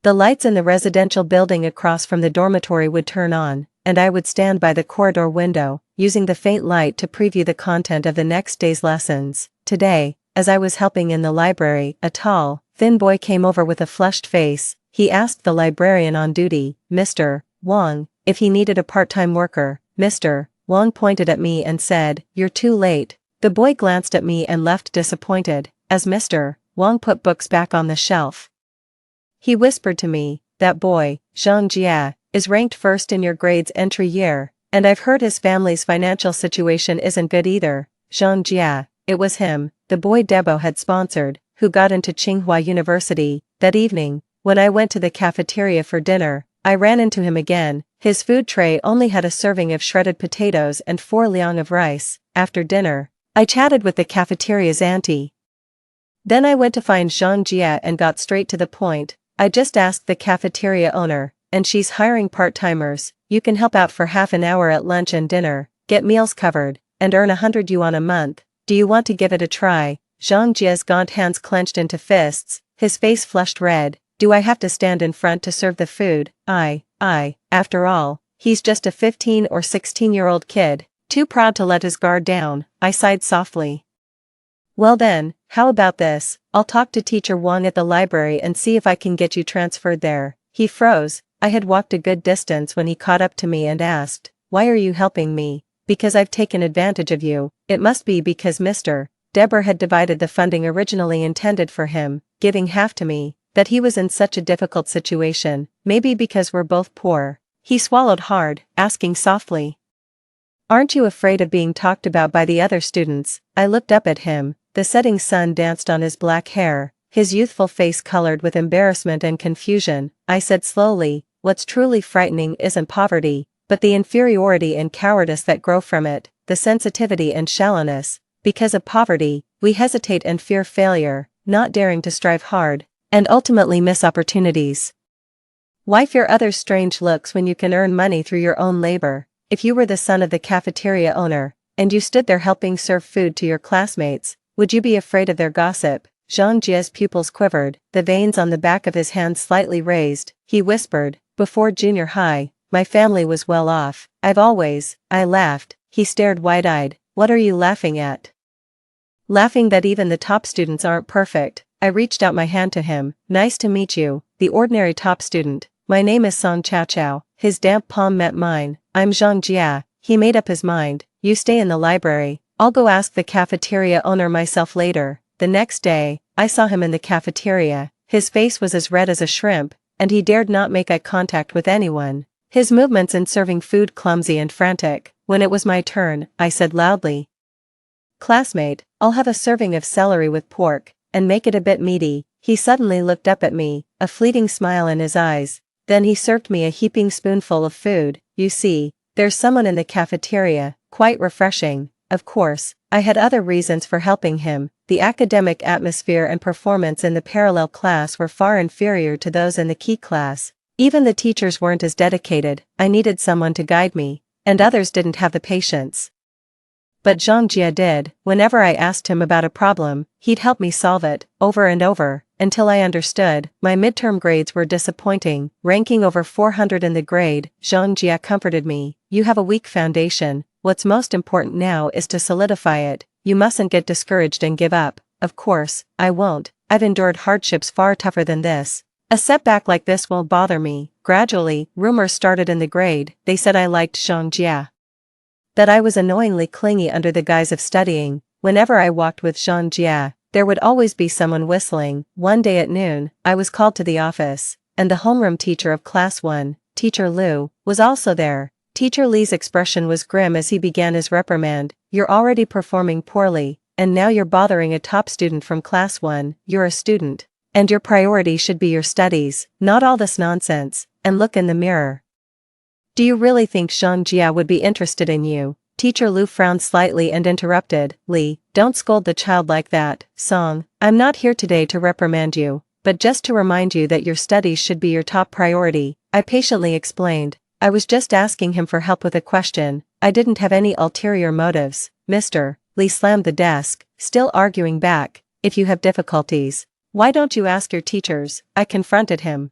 the lights in the residential building across from the dormitory would turn on, and I would stand by the corridor window, using the faint light to preview the content of the next day's lessons. Today, as I was helping in the library, a tall, thin boy came over with a flushed face. He asked the librarian on duty, Mr. Wong, if he needed a part-time worker. Mr. Wong pointed at me and said, "You're too late." The boy glanced at me and left disappointed, as Mr. Wong put books back on the shelf. He whispered to me, "That boy, Zhang Jia, is ranked first in your grades entry year, and I've heard his family's financial situation isn't good either." Zhang Jia, it was him, the boy Debo had sponsored, who got into Tsinghua University. That evening, when I went to the cafeteria for dinner, I ran into him again. His food tray only had a serving of shredded potatoes and 4 liang of rice. After dinner, I chatted with the cafeteria's auntie. Then I went to find Zhang Jia and got straight to the point. I just asked the cafeteria owner, and she's hiring part-timers. You can help out for half an hour at lunch and dinner, get meals covered, and earn 100 yuan a month. Do you want to give it a try? Zhang Jia's gaunt hands clenched into fists, his face flushed red. Do I have to stand in front to serve the food? After all, he's just a 15 or 16-year-old kid, too proud to let his guard down. I sighed softly. Well then, how about this? I'll talk to Teacher Wang at the library and see if I can get you transferred there. He froze. I had walked a good distance when he caught up to me and asked, "Why are you helping me?" "Because I've taken advantage of you." It must be because Mr. Deborah had divided the funding originally intended for him, giving half to me, that he was in such a difficult situation. Maybe because we're both poor. He swallowed hard, asking softly, "Aren't you afraid of being talked about by the other students?" I looked up at him. The setting sun danced on his black hair, his youthful face colored with embarrassment and confusion. I said slowly, "What's truly frightening isn't poverty, but the inferiority and cowardice that grow from it, the sensitivity and shallowness. Because of poverty, we hesitate and fear failure, not daring to strive hard, and ultimately miss opportunities. Why fear others' strange looks when you can earn money through your own labor?" If you were the son of the cafeteria owner, and you stood there helping serve food to your classmates, would you be afraid of their gossip? Zhang Jia's pupils quivered, the veins on the back of his hand slightly raised. He whispered, "Before junior high, my family was well off. I laughed. He stared wide-eyed. "What are you laughing at?" "Laughing that even the top students aren't perfect." I reached out my hand to him. "Nice to meet you, the ordinary top student. My name is Song Chao Chao." His damp palm met mine. "I'm Zhang Jia." He made up his mind. "You stay in the library. I'll go ask the cafeteria owner myself later." The next day, I saw him in the cafeteria. His face was as red as a shrimp, and he dared not make eye contact with anyone. His movements in serving food clumsy and frantic. When it was my turn, I said loudly, "Classmate, I'll have a serving of celery with pork, and make it a bit meaty." He suddenly looked up at me, a fleeting smile in his eyes. Then he served me a heaping spoonful of food. "You see, there's someone in the cafeteria." Quite refreshing. Of course, I had other reasons for helping him. The academic atmosphere and performance in the parallel class were far inferior to those in the key class. Even the teachers weren't as dedicated. I needed someone to guide me, and others didn't have the patience. But Zhang Jia did. Whenever I asked him about a problem, he'd help me solve it, over and over, until I understood. My midterm grades were disappointing, ranking over 400 in the grade. Zhang Jia comforted me. "You have a weak foundation. What's most important now is to solidify it. You mustn't get discouraged and give up." "Of course, I won't. I've endured hardships far tougher than this. A setback like this won't bother me." Gradually, rumors started in the grade. They said I liked Zhang Jia, that I was annoyingly clingy under the guise of studying. Whenever I walked with Zhang Jia, there would always be someone whistling. One day at noon, I was called to the office, and the homeroom teacher of Class 1, Teacher Liu, was also there. Teacher Li's expression was grim as he began his reprimand. "You're already performing poorly, and now you're bothering a top student from Class 1. You're a student, and your priority should be your studies, not all this nonsense, and look in the mirror. Do you really think Zhang Jia would be interested in you?" Teacher Liu frowned slightly and interrupted, "Li, don't scold the child like that. Song, I'm not here today to reprimand you, but just to remind you that your studies should be your top priority." I patiently explained. I was just asking him for help with a question. I didn't have any ulterior motives. "Mr. Lee slammed the desk, still arguing back. If you have difficulties, why don't you ask your teachers? I confronted him.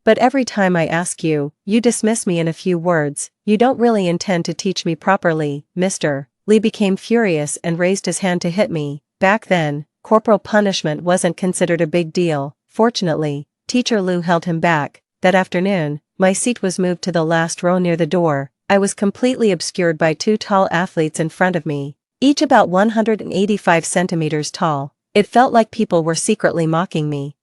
But every time I ask you, you dismiss me in a few words. You don't really intend to teach me properly, mister. Lee became furious and raised his hand to hit me. Back then, corporal punishment wasn't considered a big deal. Fortunately, Teacher Lou held him back. That afternoon, my seat was moved to the last row near the door. I was completely obscured by two tall athletes in front of me, each about 185 centimeters tall. It felt like people were secretly mocking me,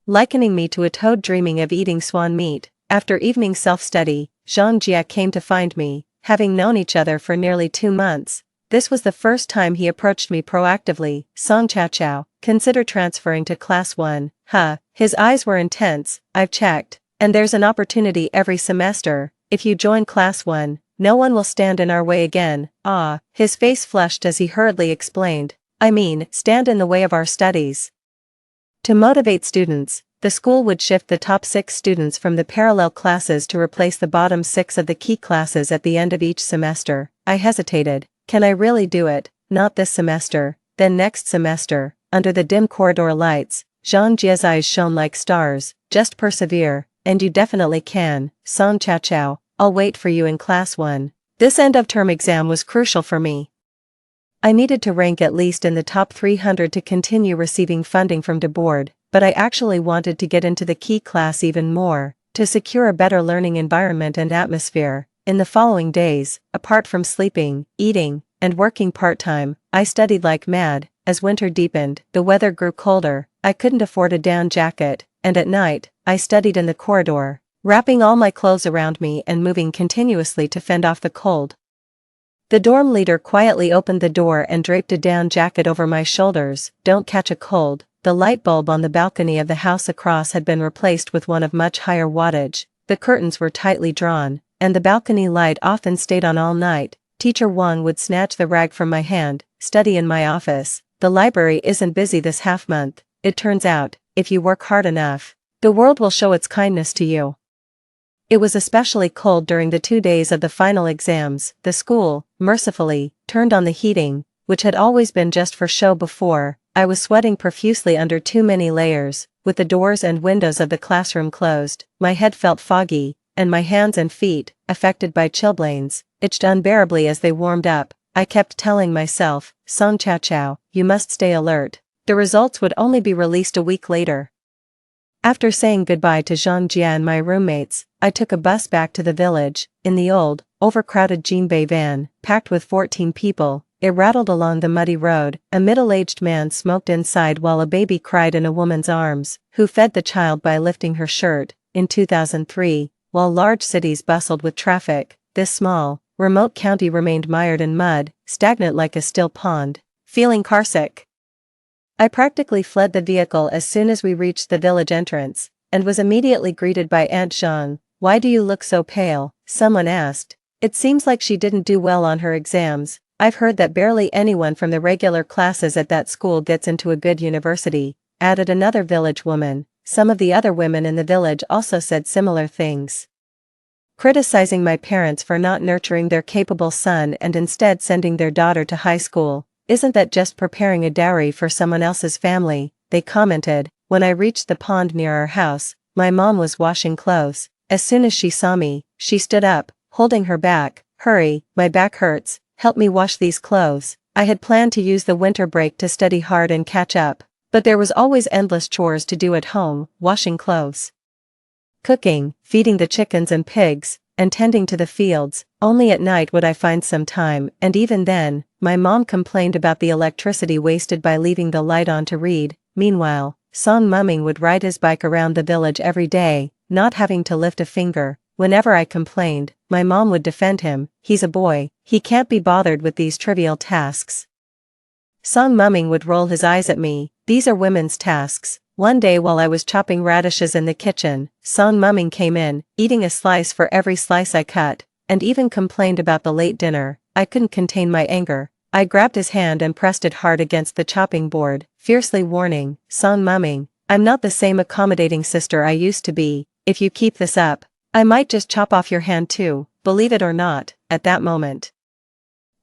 likening me to a toad dreaming of eating swan meat. After evening self-study, Jean Jia came to find me, having known each other for nearly 2 months. This was the first time he approached me proactively. Song Chao Chao, consider transferring to Class 1. Huh, his eyes were intense. I've checked, and there's an opportunity every semester. If you join Class 1, no one will stand in our way again. Ah, his face flushed as he hurriedly explained. I mean, stand in the way of our studies. To motivate students, the school would shift the top 6 students from the parallel classes to replace the bottom 6 of the key classes at the end of each semester. I hesitated. Can I really do it? Not this semester, then next semester. Under the dim corridor lights, Jean Jia's eyes shone like stars. Just persevere, and you definitely can. Song Chao Chao, I'll wait for you in Class 1. This end-of-term exam was crucial for me. I needed to rank at least in the top 300 to continue receiving funding from the board, but I actually wanted to get into the key class even more, to secure a better learning environment and atmosphere. In the following days, apart from sleeping, eating, and working part-time, I studied like mad. As winter deepened, the weather grew colder. I couldn't afford a down jacket, and at night, I studied in the corridor, wrapping all my clothes around me and moving continuously to fend off the cold. The dorm leader quietly opened the door and draped a down jacket over my shoulders. Don't catch a cold. The light bulb on the balcony of the house across had been replaced with one of much higher wattage. The curtains were tightly drawn, and the balcony light often stayed on all night. Teacher Wang would snatch the rag from my hand. Study in my office. The library isn't busy this half-month. It turns out, if you work hard enough, the world will show its kindness to you. It was especially cold during the 2 days of the final exams. The school, mercifully, turned on the heating, which had always been just for show before. I was sweating profusely under too many layers. With the doors and windows of the classroom closed, my head felt foggy, and my hands and feet, affected by chilblains, itched unbearably as they warmed up. I kept telling myself, Song Chao Chao, you must stay alert. The results would only be released a week later. After saying goodbye to Jean Jia and my roommates, I took a bus back to the village. In the old, overcrowded Jinbei van, packed with 14 people, it rattled along the muddy road. A middle-aged man smoked inside while a baby cried in a woman's arms, who fed the child by lifting her shirt. In 2003, while large cities bustled with traffic, this small, remote county remained mired in mud, stagnant like a still pond. Feeling carsick, I practically fled the vehicle as soon as we reached the village entrance, and was immediately greeted by Aunt Zhang. Why do you look so pale? Someone asked. It seems like she didn't do well on her exams. I've heard that barely anyone from the regular classes at that school gets into a good university, added another village woman. Some of the other women in the village also said similar things, criticizing my parents for not nurturing their capable son and instead sending their daughter to high school. Isn't that just preparing a dowry for someone else's family? They commented. When I reached the pond near our house, my mom was washing clothes. As soon as she saw me, she stood up, holding her back. Hurry, my back hurts, help me wash these clothes. I had planned to use the winter break to study hard and catch up, but there was always endless chores to do at home, washing clothes, cooking, feeding the chickens and pigs, and tending to the fields. Only at night would I find some time, and even then, my mom complained about the electricity wasted by leaving the light on to read. Meanwhile, Song Mumming would ride his bike around the village every day, not having to lift a finger. Whenever I complained, my mom would defend him. He's a boy, he can't be bothered with these trivial tasks. Song Mumming would roll his eyes at me. These are women's tasks. One day while I was chopping radishes in the kitchen, Song Mumming came in, eating a slice for every slice I cut, and even complained about the late dinner. I couldn't contain my anger. I grabbed his hand and pressed it hard against the chopping board, fiercely warning, Song Mumming, I'm not the same accommodating sister I used to be. If you keep this up, I might just chop off your hand too. Believe it or not, at that moment,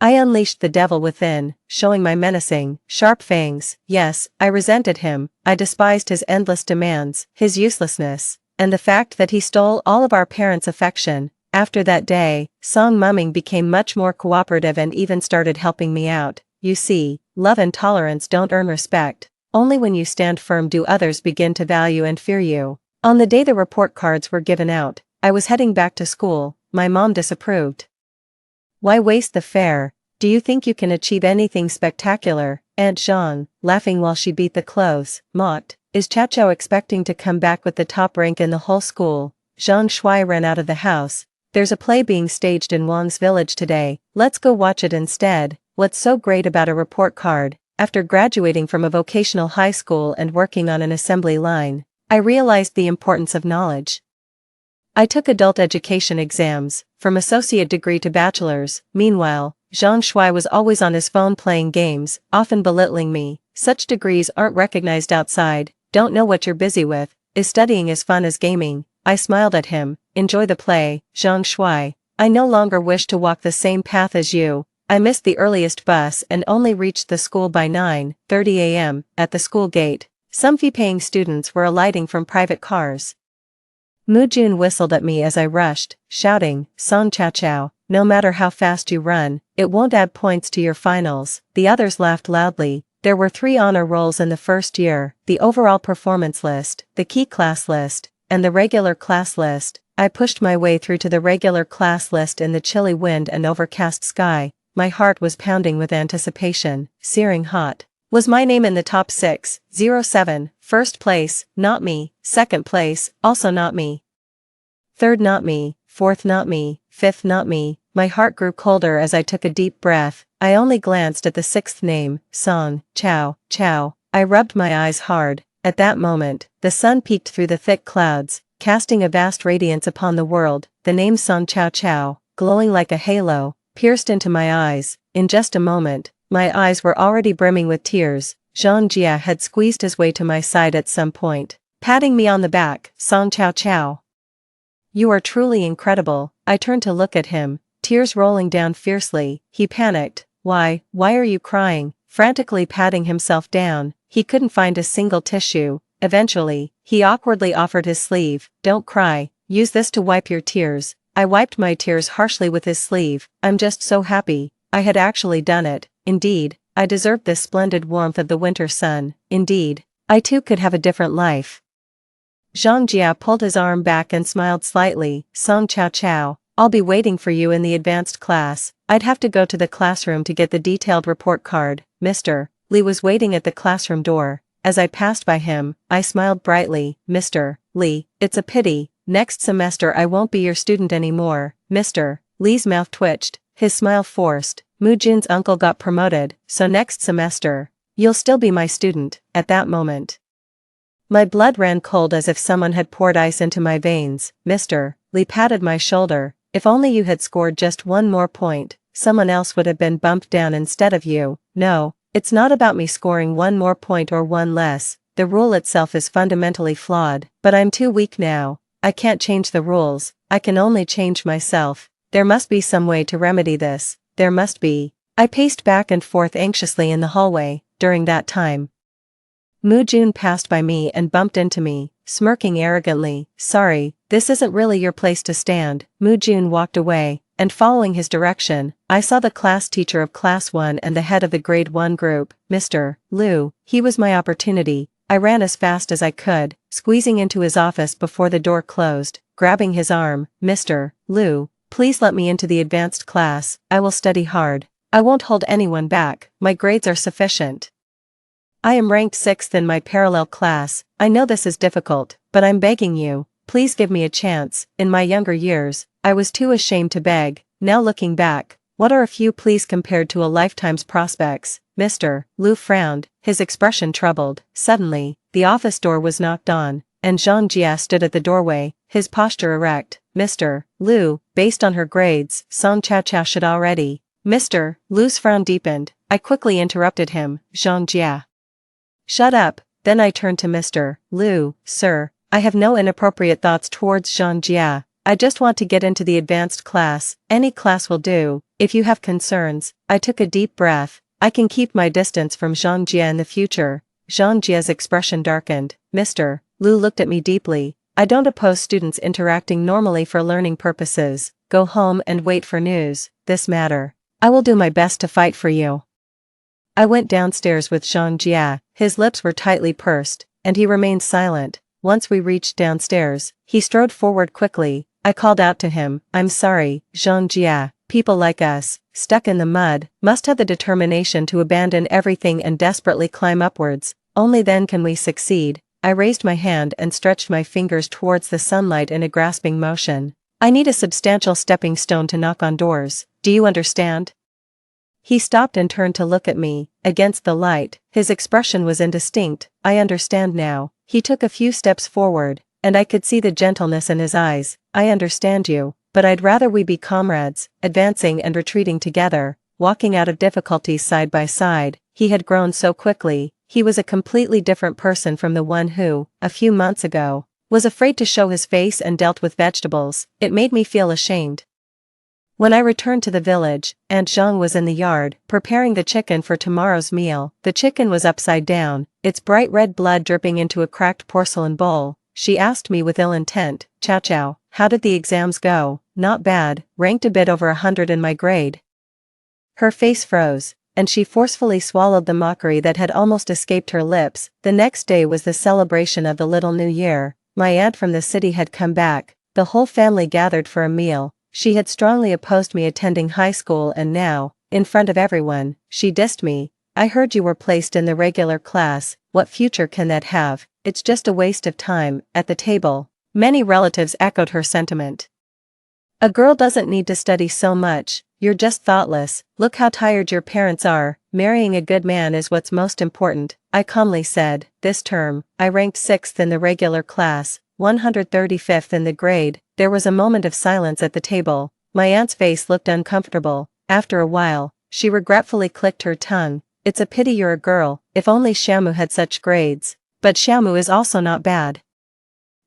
I unleashed the devil within, showing my menacing, sharp fangs. Yes, I resented him, I despised his endless demands, his uselessness, and the fact that he stole all of our parents' affection. After that day, Song Mumming became much more cooperative and even started helping me out. You see, love and tolerance don't earn respect. Only when you stand firm do others begin to value and fear you. On the day the report cards were given out, I was heading back to school. My mom disapproved. Why waste the fare? Do you think you can achieve anything spectacular? Aunt Jean, laughing while she beat the clothes, mocked. Is Chao expecting to come back with the top rank in the whole school? Zhang Shuai ran out of the house. There's a play being staged in Wang's village today. Let's go watch it instead. What's so great about a report card? After graduating from a vocational high school and working on an assembly line, I realized the importance of knowledge. I took adult education exams, from associate degree to bachelor's. Meanwhile, Zhang Shuai was always on his phone playing games, often belittling me. Such degrees aren't recognized outside. Don't know what you're busy with. Is studying as fun as gaming? I smiled at him. Enjoy the play, Zhang Shuai. I no longer wish to walk the same path as you. I missed the earliest bus and only reached the school by 9:30 a.m. At the school gate, some fee-paying students were alighting from private cars. Mu Jun whistled at me as I rushed, shouting, Song Chao, no matter how fast you run, it won't add points to your finals. The others laughed loudly. There were 3 honor rolls in the first year, the overall performance list, the key class list, and the regular class list. I pushed my way through to the regular class list in the chilly wind and overcast sky. My heart was pounding with anticipation, searing hot. Was my name in the top 607, first place, not me, second place, also not me. Third not me, fourth not me, fifth not me. My heart grew colder as I took a deep breath. I only glanced at the 6th name, Song Chao. I rubbed my eyes hard. At that moment, the sun peeked through the thick clouds, casting a vast radiance upon the world. The name Song Chao, glowing like a halo, pierced into my eyes. In just a moment, my eyes were already brimming with tears. Zhang Jia had squeezed his way to my side at some point, patting me on the back. Song Chao. You are truly incredible. I turned to look at him, tears rolling down fiercely. He panicked. Why are you crying? Frantically patting himself down, he couldn't find a single tissue. Eventually, he awkwardly offered his sleeve. Don't cry, use this to wipe your tears. I wiped my tears harshly with his sleeve. I'm just so happy. I had actually done it. Indeed, I deserved this splendid warmth of the winter sun. Indeed, I too could have a different life. Zhang Jia pulled his arm back and smiled slightly. Song Chao, I'll be waiting for you in the advanced class. I'd have to go to the classroom to get the detailed report card. Mr. Li was waiting at the classroom door. As I passed by him, I smiled brightly. Mr. Li, it's a pity. Next semester I won't be your student anymore. Mr. Li's mouth twitched, his smile forced. Mu Jun's uncle got promoted, so next semester, you'll still be my student. At that moment, my blood ran cold as if someone had poured ice into my veins. Mr. Li patted my shoulder. If only you had scored just one more point, someone else would have been bumped down instead of you. No, it's not about me scoring one more point or one less. The rule itself is fundamentally flawed, but I'm too weak now. I can't change the rules, I can only change myself. There must be some way to remedy this. There must be. I paced back and forth anxiously in the hallway. During that time, Mu Jun passed by me and bumped into me, smirking arrogantly. Sorry, this isn't really your place to stand. Mu Jun walked away, and following his direction, I saw the class teacher of Class 1 and the head of the Grade 1 group, Mr. Liu. He was my opportunity. I ran as fast as I could, squeezing into his office before the door closed, grabbing his arm. Mr. Liu, please let me into the advanced class. I will study hard. I won't hold anyone back. My grades are sufficient. I am ranked 6th in my parallel class. I know this is difficult, but I'm begging you, please give me a chance. In my younger years, I was too ashamed to beg. Now looking back, what are a few pleas compared to a lifetime's prospects? Mr. Liu frowned, his expression troubled. Suddenly, the office door was knocked on, and Zhang Jia stood at the doorway, his posture erect. Mr. Liu, based on her grades, Song Chao should already. Mr. Liu's frown deepened. I quickly interrupted him. Zhang Jia, shut up. Then I turned to Mr. Liu. Sir, I have no inappropriate thoughts towards Zhang Jia. I just want to get into the advanced class. Any class will do. If you have concerns, I took a deep breath, I can keep my distance from Zhang Jie in the future. Zhang Jie's expression darkened. Mr. Lu looked at me deeply. I don't oppose students interacting normally for learning purposes. Go home and wait for news. This matter. I will do my best to fight for you. I went downstairs with Zhang Jie. His lips were tightly pursed, and he remained silent. Once we reached downstairs, he strode forward quickly. I called out to him, I'm sorry, Zhang Jie. People like us, stuck in the mud, must have the determination to abandon everything and desperately climb upwards. Only then can we succeed. I raised my hand and stretched my fingers towards the sunlight in a grasping motion. I need a substantial stepping stone to knock on doors. Do you understand? He stopped and turned to look at me. Against the light, his expression was indistinct. I understand now. He took a few steps forward, and I could see the gentleness in his eyes. I understand you, but I'd rather we be comrades, advancing and retreating together, walking out of difficulties side by side. He had grown so quickly. He was a completely different person from the one who, a few months ago, was afraid to show his face and dealt with vegetables. It made me feel ashamed. When I returned to the village, Aunt Zhang was in the yard, preparing the chicken for tomorrow's meal. The chicken was upside down, its bright red blood dripping into a cracked porcelain bowl. She asked me with ill intent, Chow Chow, how did the exams go? Not bad, ranked a bit over 100 in my grade. Her face froze, and she forcefully swallowed the mockery that had almost escaped her lips. The next day was the celebration of the Little New Year. My aunt from the city had come back. The whole family gathered for a meal. She had strongly opposed me attending high school and now, in front of everyone, she dissed me. I heard you were placed in the regular class. What future can that have? It's just a waste of time. At the table, many relatives echoed her sentiment. A girl doesn't need to study so much. You're just thoughtless. Look how tired your parents are. Marrying a good man is what's most important, I calmly said. This term, I ranked 6th in the regular class, 135th in the grade. There was a moment of silence at the table. My aunt's face looked uncomfortable. After a while, she regretfully clicked her tongue. It's a pity you're a girl. If only Shamu had such grades. But Shamu is also not bad.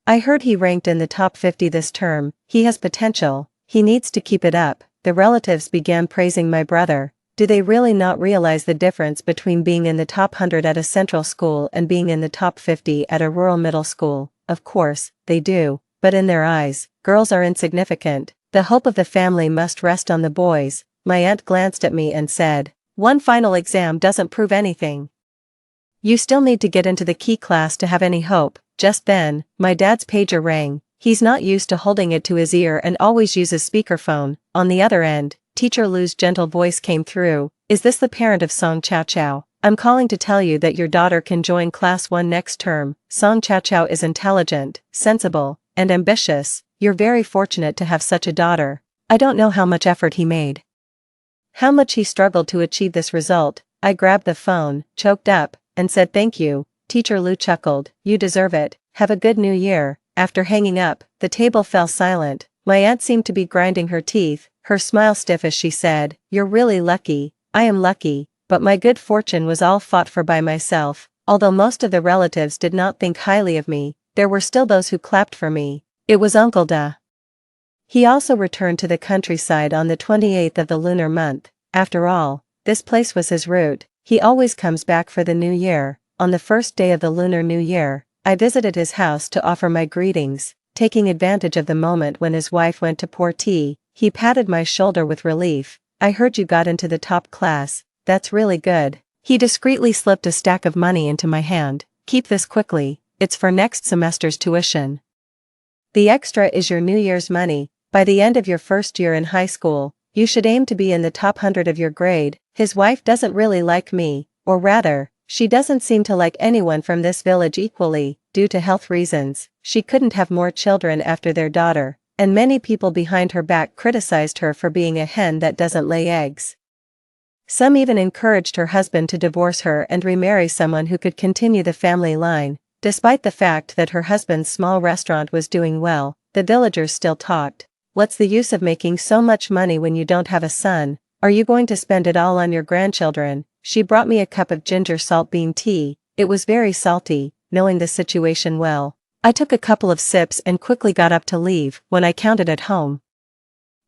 I heard he ranked in the top 50 this term. He has potential. He needs to keep it up. The relatives began praising my brother. Do they really not realize the difference between being in the top 100 at a central school and being in the top 50 at a rural middle school? Of course, they do, but in their eyes, girls are insignificant. The hope of the family must rest on the boys. My aunt glanced at me and said, one final exam doesn't prove anything. You still need to get into the key class to have any hope. Just then, my dad's pager rang. He's not used to holding it to his ear and always uses speakerphone. On the other end, Teacher Lu's gentle voice came through. Is this the parent of Song Chow Chow? I'm calling to tell you that your daughter can join Class 1 next term. Song Chow Chow is intelligent, sensible, and ambitious. You're very fortunate to have such a daughter. I don't know how much effort he made. How much he struggled to achieve this result. I grabbed the phone, choked up, and said thank you. Teacher Lu chuckled. You deserve it. Have a good new year. After hanging up, the table fell silent. My aunt seemed to be grinding her teeth, her smile stiff as she said, You're really lucky. I am lucky, but my good fortune was all fought for by myself. Although most of the relatives did not think highly of me, there were still those who clapped for me. It was Uncle Da. He also returned to the countryside on the 28th of the lunar month. After all, this place was his route. He always comes back for the new year. On the first day of the lunar new year, I visited his house to offer my greetings. Taking advantage of the moment when his wife went to pour tea, he patted my shoulder with relief. I heard you got into the top class. That's really good. He discreetly slipped a stack of money into my hand. Keep this quickly. It's for next semester's tuition. The extra is your New Year's money. By the end of your first year in high school, you should aim to be in the top 100 of your grade. His wife doesn't really like me, or rather, she doesn't seem to like anyone from this village equally. Due to health reasons, she couldn't have more children after their daughter, and many people behind her back criticized her for being a hen that doesn't lay eggs. Some even encouraged her husband to divorce her and remarry someone who could continue the family line. Despite the fact that her husband's small restaurant was doing well, the villagers still talked. What's the use of making so much money when you don't have a son? Are you going to spend it all on your grandchildren? She brought me a cup of ginger salt bean tea. It was very salty. Knowing the situation well, I took a couple of sips and quickly got up to leave. When I counted at home,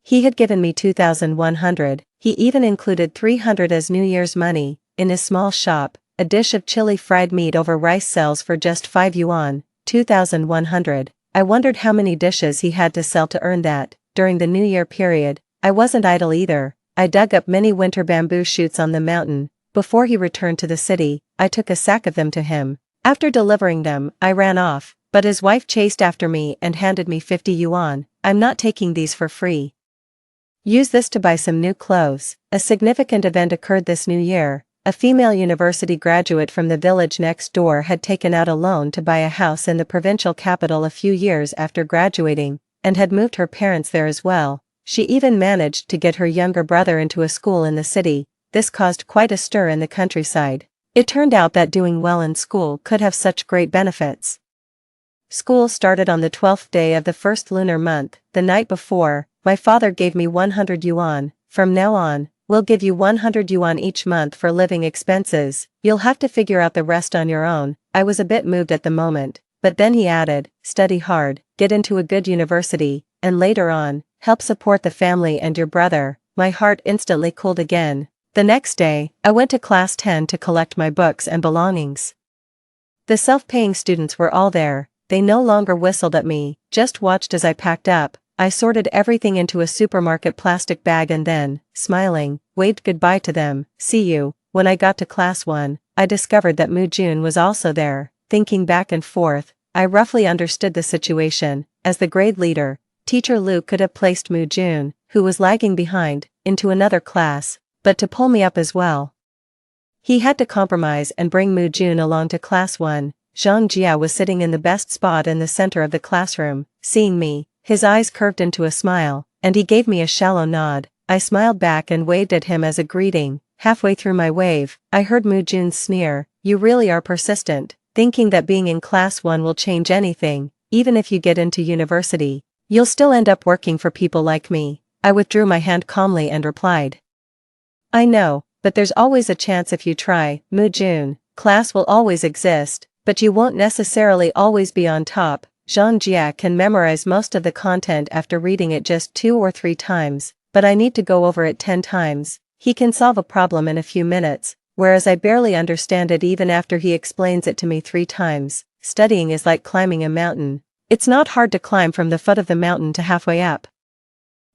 he had given me 2,100. He even included 300 as New Year's money. In his small shop, a dish of chili fried meat over rice sells for just 5 yuan, 2,100. I wondered how many dishes he had to sell to earn that. During the New Year period, I wasn't idle either. I dug up many winter bamboo shoots on the mountain. Before he returned to the city, I took a sack of them to him. After delivering them, I ran off, but his wife chased after me and handed me 50 yuan. I'm not taking these for free. Use this to buy some new clothes. A significant event occurred this New Year. A female university graduate from the village next door had taken out a loan to buy a house in the provincial capital a few years after graduating, and had moved her parents there as well. She even managed to get her younger brother into a school in the city. This caused quite a stir in the countryside. It turned out that doing well in school could have such great benefits. School started on the 12th day of the first lunar month. The night before, my father gave me 100 yuan. From now on, we'll give you 100 yuan each month for living expenses. You'll have to figure out the rest on your own. I was a bit moved at the moment, but then he added, study hard, get into a good university, and later on, help support the family and your brother. My heart instantly cooled again. The next day, I went to class 10 to collect my books and belongings. The self-paying students were all there. They no longer whistled at me, just watched as I packed up. I sorted everything into a supermarket plastic bag and then, smiling, waved goodbye to them. See you. When I got to class 1, I discovered that Mu Jun was also there. Thinking back and forth, I roughly understood the situation. As the grade leader, Teacher Lu could have placed Mu Jun, who was lagging behind, into another class, but to pull me up as well, he had to compromise and bring Mu Jun along to class 1. Zhang Jia was sitting in the best spot in the center of the classroom. Seeing me, his eyes curved into a smile, and he gave me a shallow nod. I smiled back and waved at him as a greeting. Halfway through my wave, I heard Mu Jun's sneer, "You really are persistent, thinking that being in class 1 will change anything. Even if you get into university, you'll still end up working for people like me." I withdrew my hand calmly and replied, "I know, but there's always a chance if you try, Mu Jun. Class will always exist, but you won't necessarily always be on top." Zhang Jia can memorize most of the content after reading it just 2 or 3 times, but I need to go over it 10 times. He can solve a problem in a few minutes, whereas I barely understand it even after he explains it to me 3 times. Studying is like climbing a mountain. It's not hard to climb from the foot of the mountain to halfway up.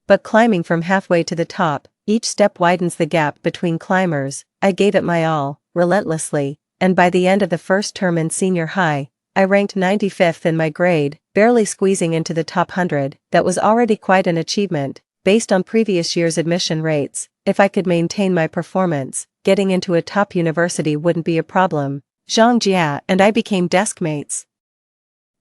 But climbing from halfway to the top, each step widens the gap between climbers. I gave it my all, relentlessly, and by the end of the first term in senior high, I ranked 95th in my grade, barely squeezing into the top 100. That was already quite an achievement, based on previous year's admission rates. If I could maintain my performance, getting into a top university wouldn't be a problem. Zhang Jia and I became desk mates.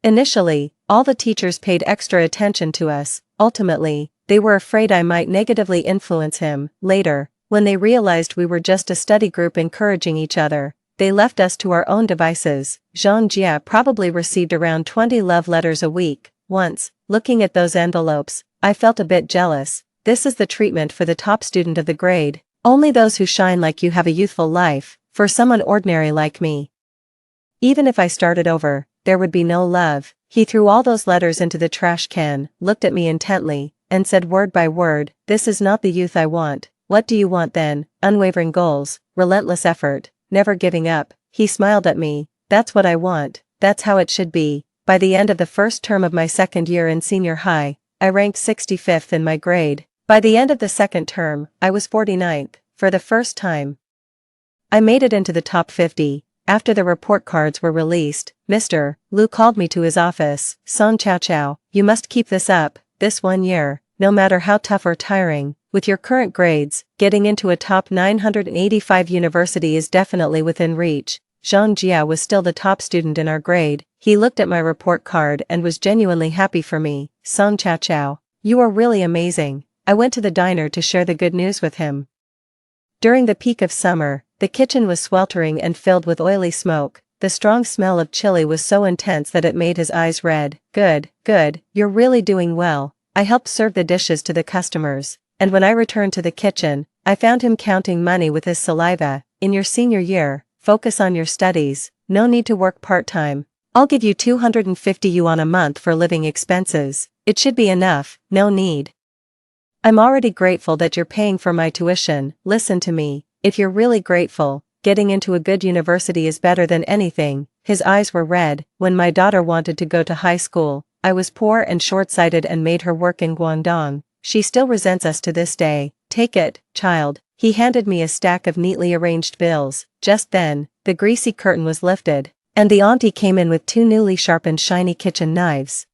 Initially, all the teachers paid extra attention to us. Ultimately, they were afraid I might negatively influence him. Later, when they realized we were just a study group encouraging each other, they left us to our own devices. Zhang Jia probably received around 20 love letters a week. Once, looking at those envelopes, I felt a bit jealous. This is the treatment for the top student of the grade. Only those who shine like you have a youthful life. For someone ordinary like me, even if I started over, there would be no love. He threw all those letters into the trash can, looked at me intently, and said word by word, "This is not the youth I want." "What do you want then?" "Unwavering goals, relentless effort, never giving up." He smiled at me. "That's what I want. That's how it should be." By the end of the first term of my second year in senior high, I ranked 65th in my grade. By the end of the second term, I was 49th, for the first time. I made it into the top 50. After the report cards were released, Mr. Lu called me to his office. "Song Chao Chao, you must keep this up. This 1 year, no matter how tough or tiring, with your current grades, getting into a top 985 university is definitely within reach." Zhang Jia was still the top student in our grade. He looked at my report card and was genuinely happy for me. "Song Chao Chao, you are really amazing." I went to the diner to share the good news with him. During the peak of summer, the kitchen was sweltering and filled with oily smoke. The strong smell of chili was so intense that it made his eyes red. Good, you're really doing well." I helped serve the dishes to the customers, and when I returned to the kitchen, I found him counting money with his saliva. "In your senior year, focus on your studies, no need to work part-time. I'll give you 250 yuan a month for living expenses. It should be enough, no need I'm already grateful that you're paying for my tuition. Listen to me, if you're really grateful, getting into a good university is better than anything." His eyes were red. "When my daughter wanted to go to high school, I was poor and short-sighted and made her work in Guangdong. She still resents us to this day. Take it, child." He handed me a stack of neatly arranged bills. Just then, the greasy curtain was lifted, and the auntie came in with 2 newly sharpened shiny kitchen knives.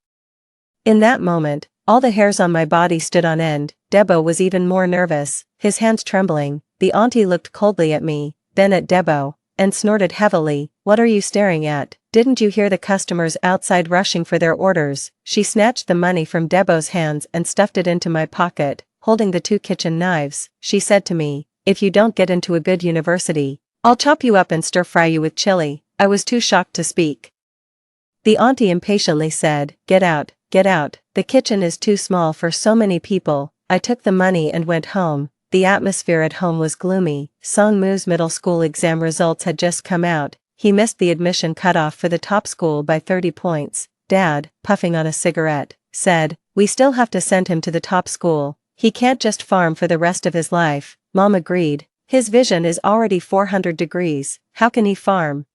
In that moment, all the hairs on my body stood on end. Debo was even more nervous, his hands trembling. The auntie looked coldly at me, then at Debo, and snorted heavily. "What are you staring at? Didn't you hear the customers outside rushing for their orders?" She snatched the money from Debo's hands and stuffed it into my pocket. Holding the 2 kitchen knives, she said to me, "If you don't get into a good university, I'll chop you up and stir-fry you with chili." I was too shocked to speak. The auntie impatiently said, "Get out, get out. The kitchen is too small for so many people." I took the money and went home. The atmosphere at home was gloomy. Song-Moo's middle school exam results had just come out. He missed the admission cutoff for the top school by 30 points. Dad, puffing on a cigarette, said, "We still have to send him to the top school. He can't just farm for the rest of his life." Mom agreed. "His vision is already 400 degrees, how can he farm?"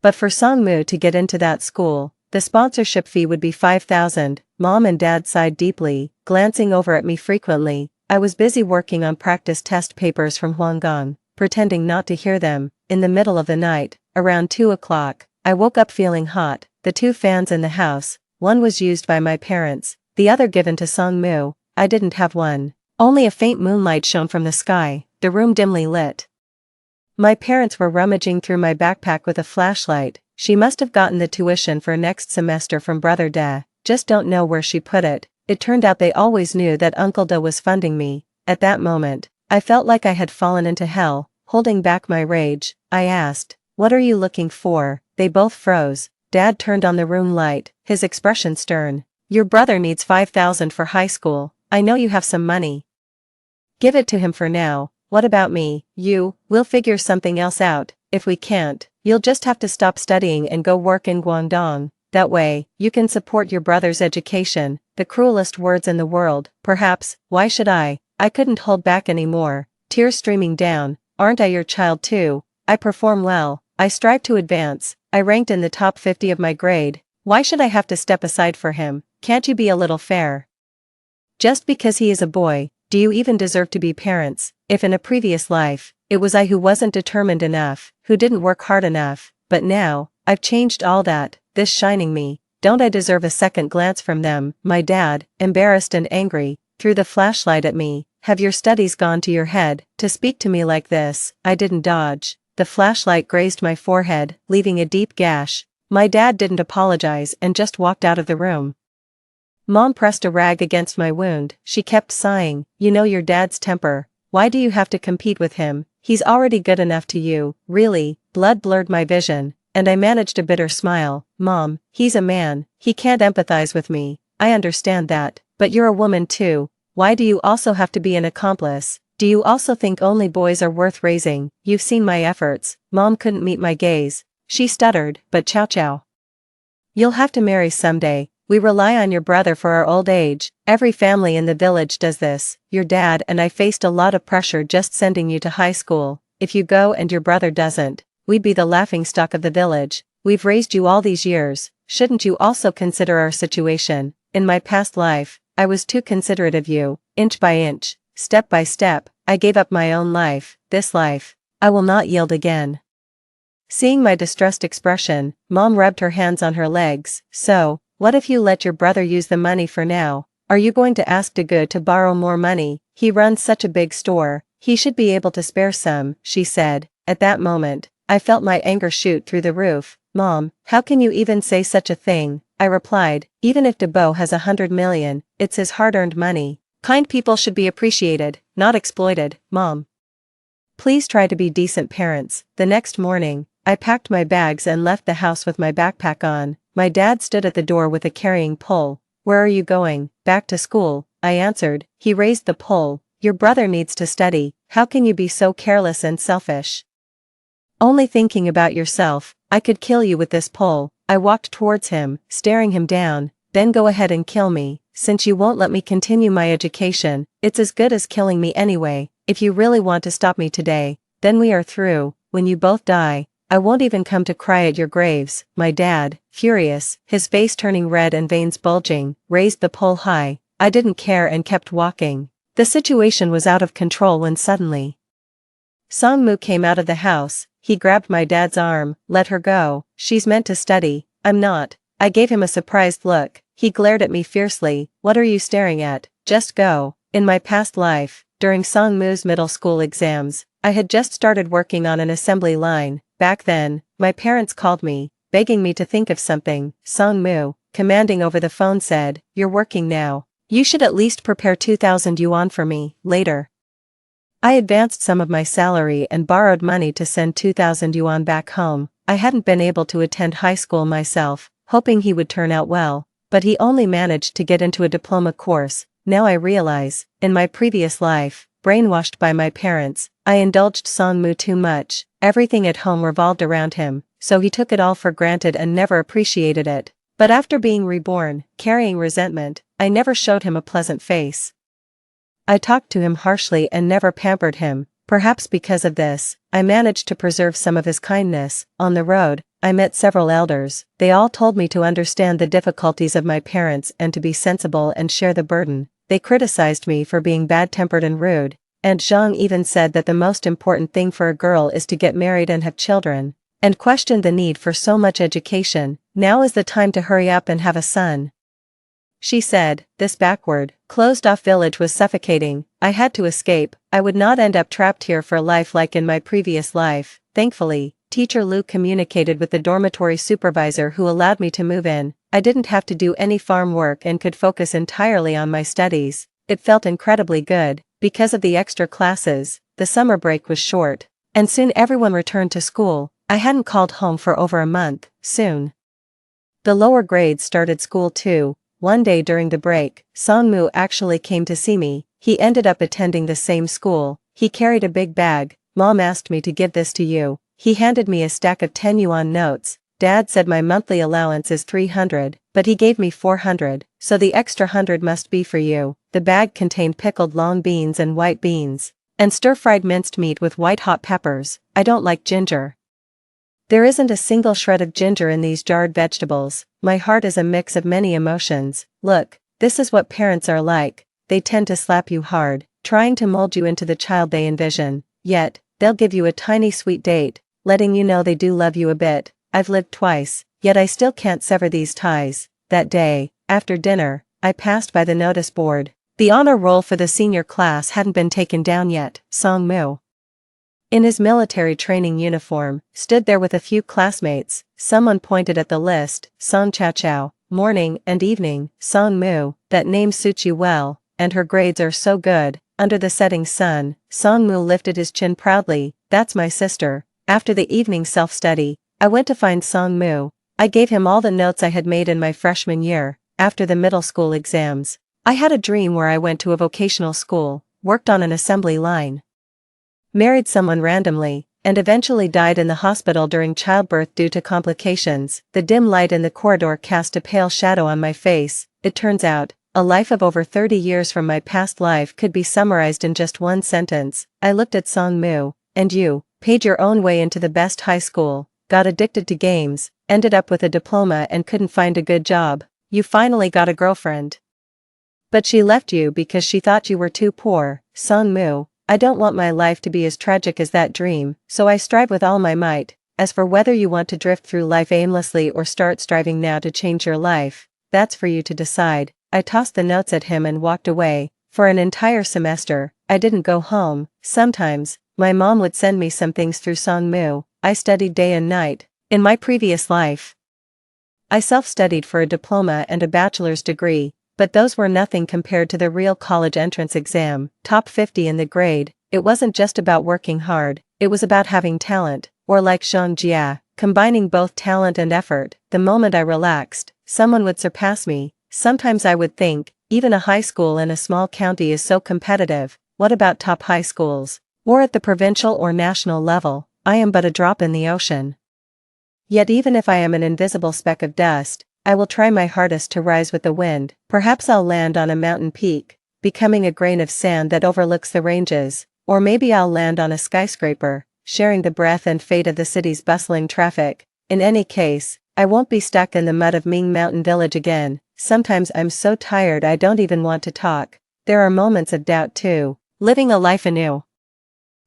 But for Song-Moo to get into that school, the sponsorship fee would be 5,000. Mom and Dad sighed deeply, glancing over at me frequently. I was busy working on practice test papers from Huanggang, pretending not to hear them. In the middle of the night, around 2 o'clock, I woke up feeling hot. The 2 fans in the house, one was used by my parents, the other given to Song-Moo. I didn't have one. Only a faint moonlight shone from the sky, the room dimly lit. My parents were rummaging through my backpack with a flashlight. "She must have gotten the tuition for next semester from Brother Da, just don't know where she put it." It turned out they always knew that Uncle Da was funding me. At that moment, I felt like I had fallen into hell. Holding back my rage, I asked, "What are you looking for?" They both froze. Dad turned on the room light, his expression stern. "Your brother needs 5,000 for high school. I know you have some money. Give it to him for now." "What about me?" "We'll figure something else out. If we can't, you'll just have to stop studying and go work in Guangdong. That way, you can support your brother's education." The cruelest words in the world, perhaps. Why should I? I couldn't hold back anymore, tears streaming down. "Aren't I your child too? I perform well. I strive to advance. I ranked in the top 50 of my grade. Why should I have to step aside for him? Can't you be a little fair? Just because he is a boy, do you even deserve to be parents?" If in a previous life, it was I who wasn't determined enough, who didn't work hard enough, but now, I've changed all that. This shining me, don't I deserve a second glance from them? My dad, embarrassed and angry, threw the flashlight at me. "Have your studies gone to your head, to speak to me like this?" I didn't dodge. The flashlight grazed my forehead, leaving a deep gash. My dad didn't apologize and just walked out of the room. Mom pressed a rag against my wound. She kept sighing, "You know your dad's temper. Why do you have to compete with him? He's already good enough to you." Really, blood blurred my vision, and I managed a bitter smile. "Mom, he's a man, he can't empathize with me." "I understand that, but you're a woman too. Why do you also have to be an accomplice? Do you also think only boys are worth raising? You've seen my efforts." Mom couldn't meet my gaze. She stuttered, "But Chow Chow, you'll have to marry someday. We rely on your brother for our old age. Every family in the village does this. Your dad and I faced a lot of pressure just sending you to high school. If you go and your brother doesn't, we'd be the laughingstock of the village. We've raised you all these years. Shouldn't you also consider our situation? In my past life, I was too considerate of you. Inch by inch, step by step, I gave up my own life. This life, I will not yield again." Seeing my distressed expression, Mom rubbed her hands on her legs. "So, what if you let your brother use the money for now? Are you going to ask Dagu to borrow more money? He runs such a big store, he should be able to spare some," she said. At that moment, I felt my anger shoot through the roof. "Mom, how can you even say such a thing?" I replied. "Even if Debo has 100 million, it's his hard-earned money. Kind people should be appreciated, not exploited." "Mom, please try to be decent parents." The next morning, I packed my bags and left the house with my backpack on. My dad stood at the door with a carrying pole. "Where are you going?" "Back to school," I answered. He raised the pole. "Your brother needs to study. How can you be so careless and selfish? Only thinking about yourself. I could kill you with this pole." I walked towards him, staring him down. "Then go ahead and kill me. since you won't let me continue my education, it's as good as killing me anyway. If you really want to stop me today, then we are through. When you both die, I won't even come to cry at your graves." My dad, furious, his face turning red and veins bulging, raised the pole high. I didn't care and kept walking. The situation was out of control when suddenly Song-moo came out of the house. He grabbed my dad's arm. "Let her go, she's meant to study." "I'm not." I gave him a surprised look. He glared at me fiercely. "What are you staring at? Just go." In my past life, during Song-moo's middle school exams, I had just started working on an assembly line. Back then, my parents called me, begging me to think of something. Song-moo, commanding over the phone, said, "You're working now. You should at least prepare 2,000 yuan for me, later." I advanced some of my salary and borrowed money to send 2,000 yuan back home. I hadn't been able to attend high school myself, hoping he would turn out well, but he only managed to get into a diploma course. Now I realize, in my previous life, brainwashed by my parents, I indulged Song-moo too much. Everything at home revolved around him, so he took it all for granted and never appreciated it. But after being reborn, carrying resentment, I never showed him a pleasant face. I talked to him harshly and never pampered him. Perhaps because of this, I managed to preserve some of his kindness. On the road, I met several elders. They all told me to understand the difficulties of my parents and to be sensible and share the burden. They criticized me for being bad-tempered and rude, and Zhang even said that the most important thing for a girl is to get married and have children, and questioned the need for so much education. Now is the time to hurry up and have a son. She said, "This backward, closed-off village was suffocating. I had to escape. I would not end up trapped here for life like in my previous life." Thankfully, Teacher Lu communicated with the dormitory supervisor who allowed me to move in. I didn't have to do any farm work and could focus entirely on my studies. It felt incredibly good. Because of the extra classes, the summer break was short, and soon everyone returned to school. I hadn't called home for over a month. Soon the lower grades started school too. One day during the break, Song-moo actually came to see me. He ended up attending the same school. He carried a big bag. "Mom asked me to give this to you." He handed me a stack of 10 yuan notes. "Dad said my monthly allowance is 300, but he gave me 400, so the extra 100 must be for you." The bag contained pickled long beans and white beans, and stir-fried minced meat with white hot peppers. I don't like ginger. There isn't a single shred of ginger in these jarred vegetables. My heart is a mix of many emotions. Look, this is what parents are like. They tend to slap you hard, trying to mold you into the child they envision. Yet, they'll give you a tiny sweet date, letting you know they do love you a bit. I've lived twice, yet I still can't sever these ties. That day, after dinner, I passed by the notice board. The honor roll for the senior class hadn't been taken down yet. Song-moo, in his military training uniform, stood there with a few classmates. Someone pointed at the list. Song Chao, morning and evening. Song-moo, that name suits you well, and her grades are so good. Under the setting sun, Song-moo lifted his chin proudly. "That's my sister." After the evening self-study, I went to find Song-moo. I gave him all the notes I had made in my freshman year. After the middle school exams, I had a dream where I went to a vocational school, worked on an assembly line, married someone randomly, and eventually died in the hospital during childbirth due to complications. The dim light in the corridor cast a pale shadow on my face. It turns out, a life of over 30 years from my past life could be summarized in just one sentence. I looked at Song-moo. "And you, paid your own way into the best high school, got addicted to games, ended up with a diploma and couldn't find a good job. You finally got a girlfriend, but she left you because she thought you were too poor." Song-moo, I don't want my life to be as tragic as that dream, so I strive with all my might. As for whether you want to drift through life aimlessly or start striving now to change your life, that's for you to decide. I tossed the notes at him and walked away. For an entire semester, I didn't go home. Sometimes, my mom would send me some things through Song-moo. I studied day and night. In my previous life, I self-studied for a diploma and a bachelor's degree, but those were nothing compared to the real college entrance exam, top 50 in the grade. It wasn't just about working hard, it was about having talent, or like Zhang Jia, combining both talent and effort. The moment I relaxed, someone would surpass me. Sometimes I would think, even a high school in a small county is so competitive, what about top high schools? Or at the provincial or national level, I am but a drop in the ocean. Yet even if I am an invisible speck of dust, I will try my hardest to rise with the wind. Perhaps I'll land on a mountain peak, becoming a grain of sand that overlooks the ranges, or maybe I'll land on a skyscraper, sharing the breath and fate of the city's bustling traffic. In any case, I won't be stuck in the mud of Ming Mountain Village again. Sometimes I'm so tired I don't even want to talk. There are moments of doubt too, living a life anew.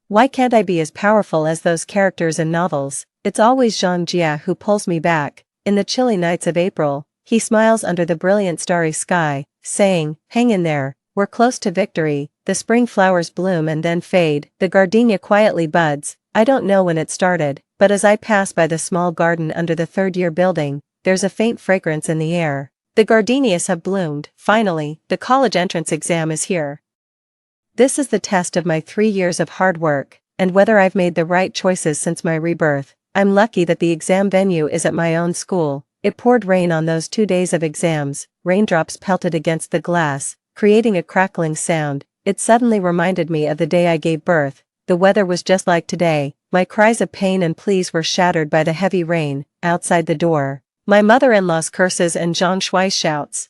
Why can't I be as powerful as those characters in novels? It's always Zhang Jia who pulls me back. In the chilly nights of April, he smiles under the brilliant starry sky, saying, "Hang in there, we're close to victory." The spring flowers bloom and then fade, the gardenia quietly buds. I don't know when it started, but as I pass by the small garden under the third-year building, there's a faint fragrance in the air. The gardenias have bloomed. Finally, the college entrance exam is here. This is the test of my 3 years of hard work, and whether I've made the right choices since my rebirth. I'm lucky that the exam venue is at my own school. It poured rain on those 2 days of exams. Raindrops pelted against the glass, creating a crackling sound. It suddenly reminded me of the day I gave birth. The weather was just like today. My cries of pain and pleas were shattered by the heavy rain. Outside the door, my mother-in-law's curses and Zhang Shuai's shouts,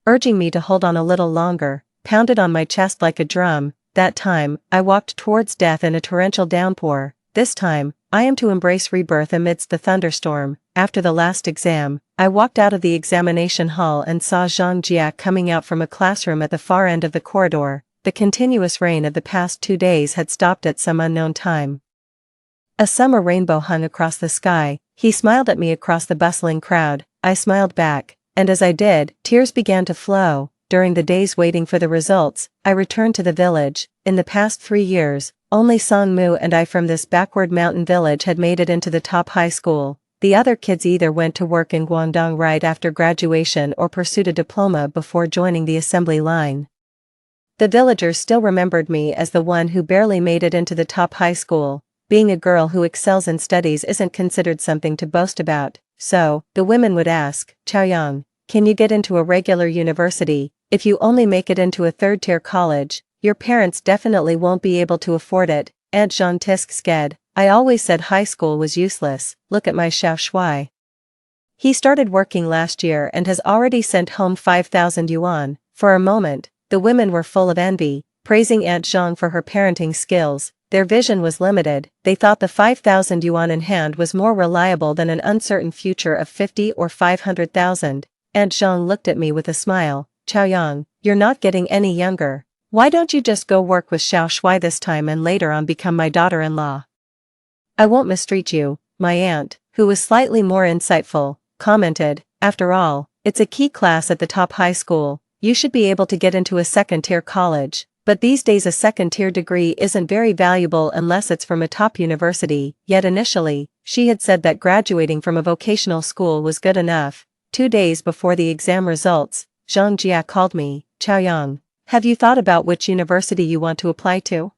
urging me to hold on a little longer, pounded on my chest like a drum. That time, I walked towards death in a torrential downpour. This time, I am to embrace rebirth amidst the thunderstorm. After the last exam, I walked out of the examination hall and saw Zhang Jia coming out from a classroom at the far end of the corridor. The continuous rain of the past 2 days had stopped at some unknown time. A summer rainbow hung across the sky. He smiled at me across the bustling crowd. I smiled back, and as I did, tears began to flow. During the days waiting for the results, I returned to the village. In the past 3 years, only Song Mu and I from this backward mountain village had made it into the top high school. The other kids either went to work in Guangdong right after graduation or pursued a diploma before joining the assembly line. The villagers still remembered me as the one who barely made it into the top high school. Being a girl who excels in studies isn't considered something to boast about, so, the women would ask, "Chaoyang, can you get into a regular university? If you only make it into a third-tier college, your parents definitely won't be able to afford it." Aunt Jean Tisk sked. I always said high school was useless. Look at my Xiao Shuai. He started working last year and has already sent home 5,000 yuan. For a moment, the women were full of envy, praising Aunt Zhang for her parenting skills. Their vision was limited. They thought the 5,000 yuan in hand was more reliable than an uncertain future of 50 or 500,000. Aunt Zhang looked at me with a smile. "Chaoyang, you're not getting any younger. Why don't you just go work with Xiao Shuai this time and later on become my daughter-in-law?" "I won't mistreat you," my aunt, who was slightly more insightful, commented. "After all, it's a key class at the top high school. You should be able to get into a second-tier college. But these days a second-tier degree isn't very valuable unless it's from a top university." Yet initially, she had said that graduating from a vocational school was good enough. 2 days before the exam results, Zhang Jia called me. "Chaoyang, have you thought about which university you want to apply to?"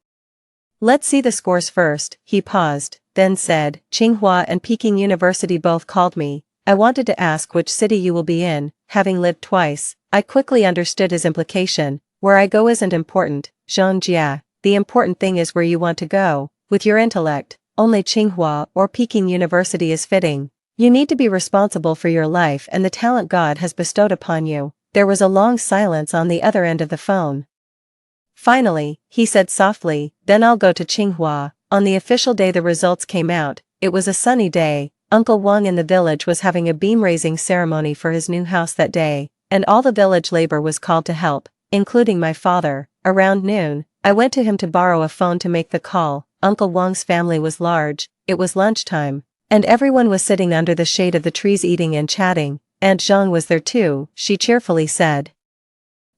"Let's see the scores first." He paused, then said, "Tsinghua and Peking University both called me. I wanted to ask which city you will be in." Having lived twice, I quickly understood his implication. Where I go isn't important, Zhang Jia. The important thing is where you want to go. With your intellect, only Tsinghua or Peking University is fitting. You need to be responsible for your life and the talent God has bestowed upon you. There was a long silence on the other end of the phone. Finally, he said softly, "Then I'll go to Tsinghua." On the official day the results came out. It was a sunny day. Uncle Wang in the village was having a beam-raising ceremony for his new house that day, and all the village labor was called to help, including my father. Around noon, I went to him to borrow a phone to make the call. Uncle Wang's family was large. It was lunchtime, and everyone was sitting under the shade of the trees eating and chatting. Aunt Zhang was there too, she cheerfully said.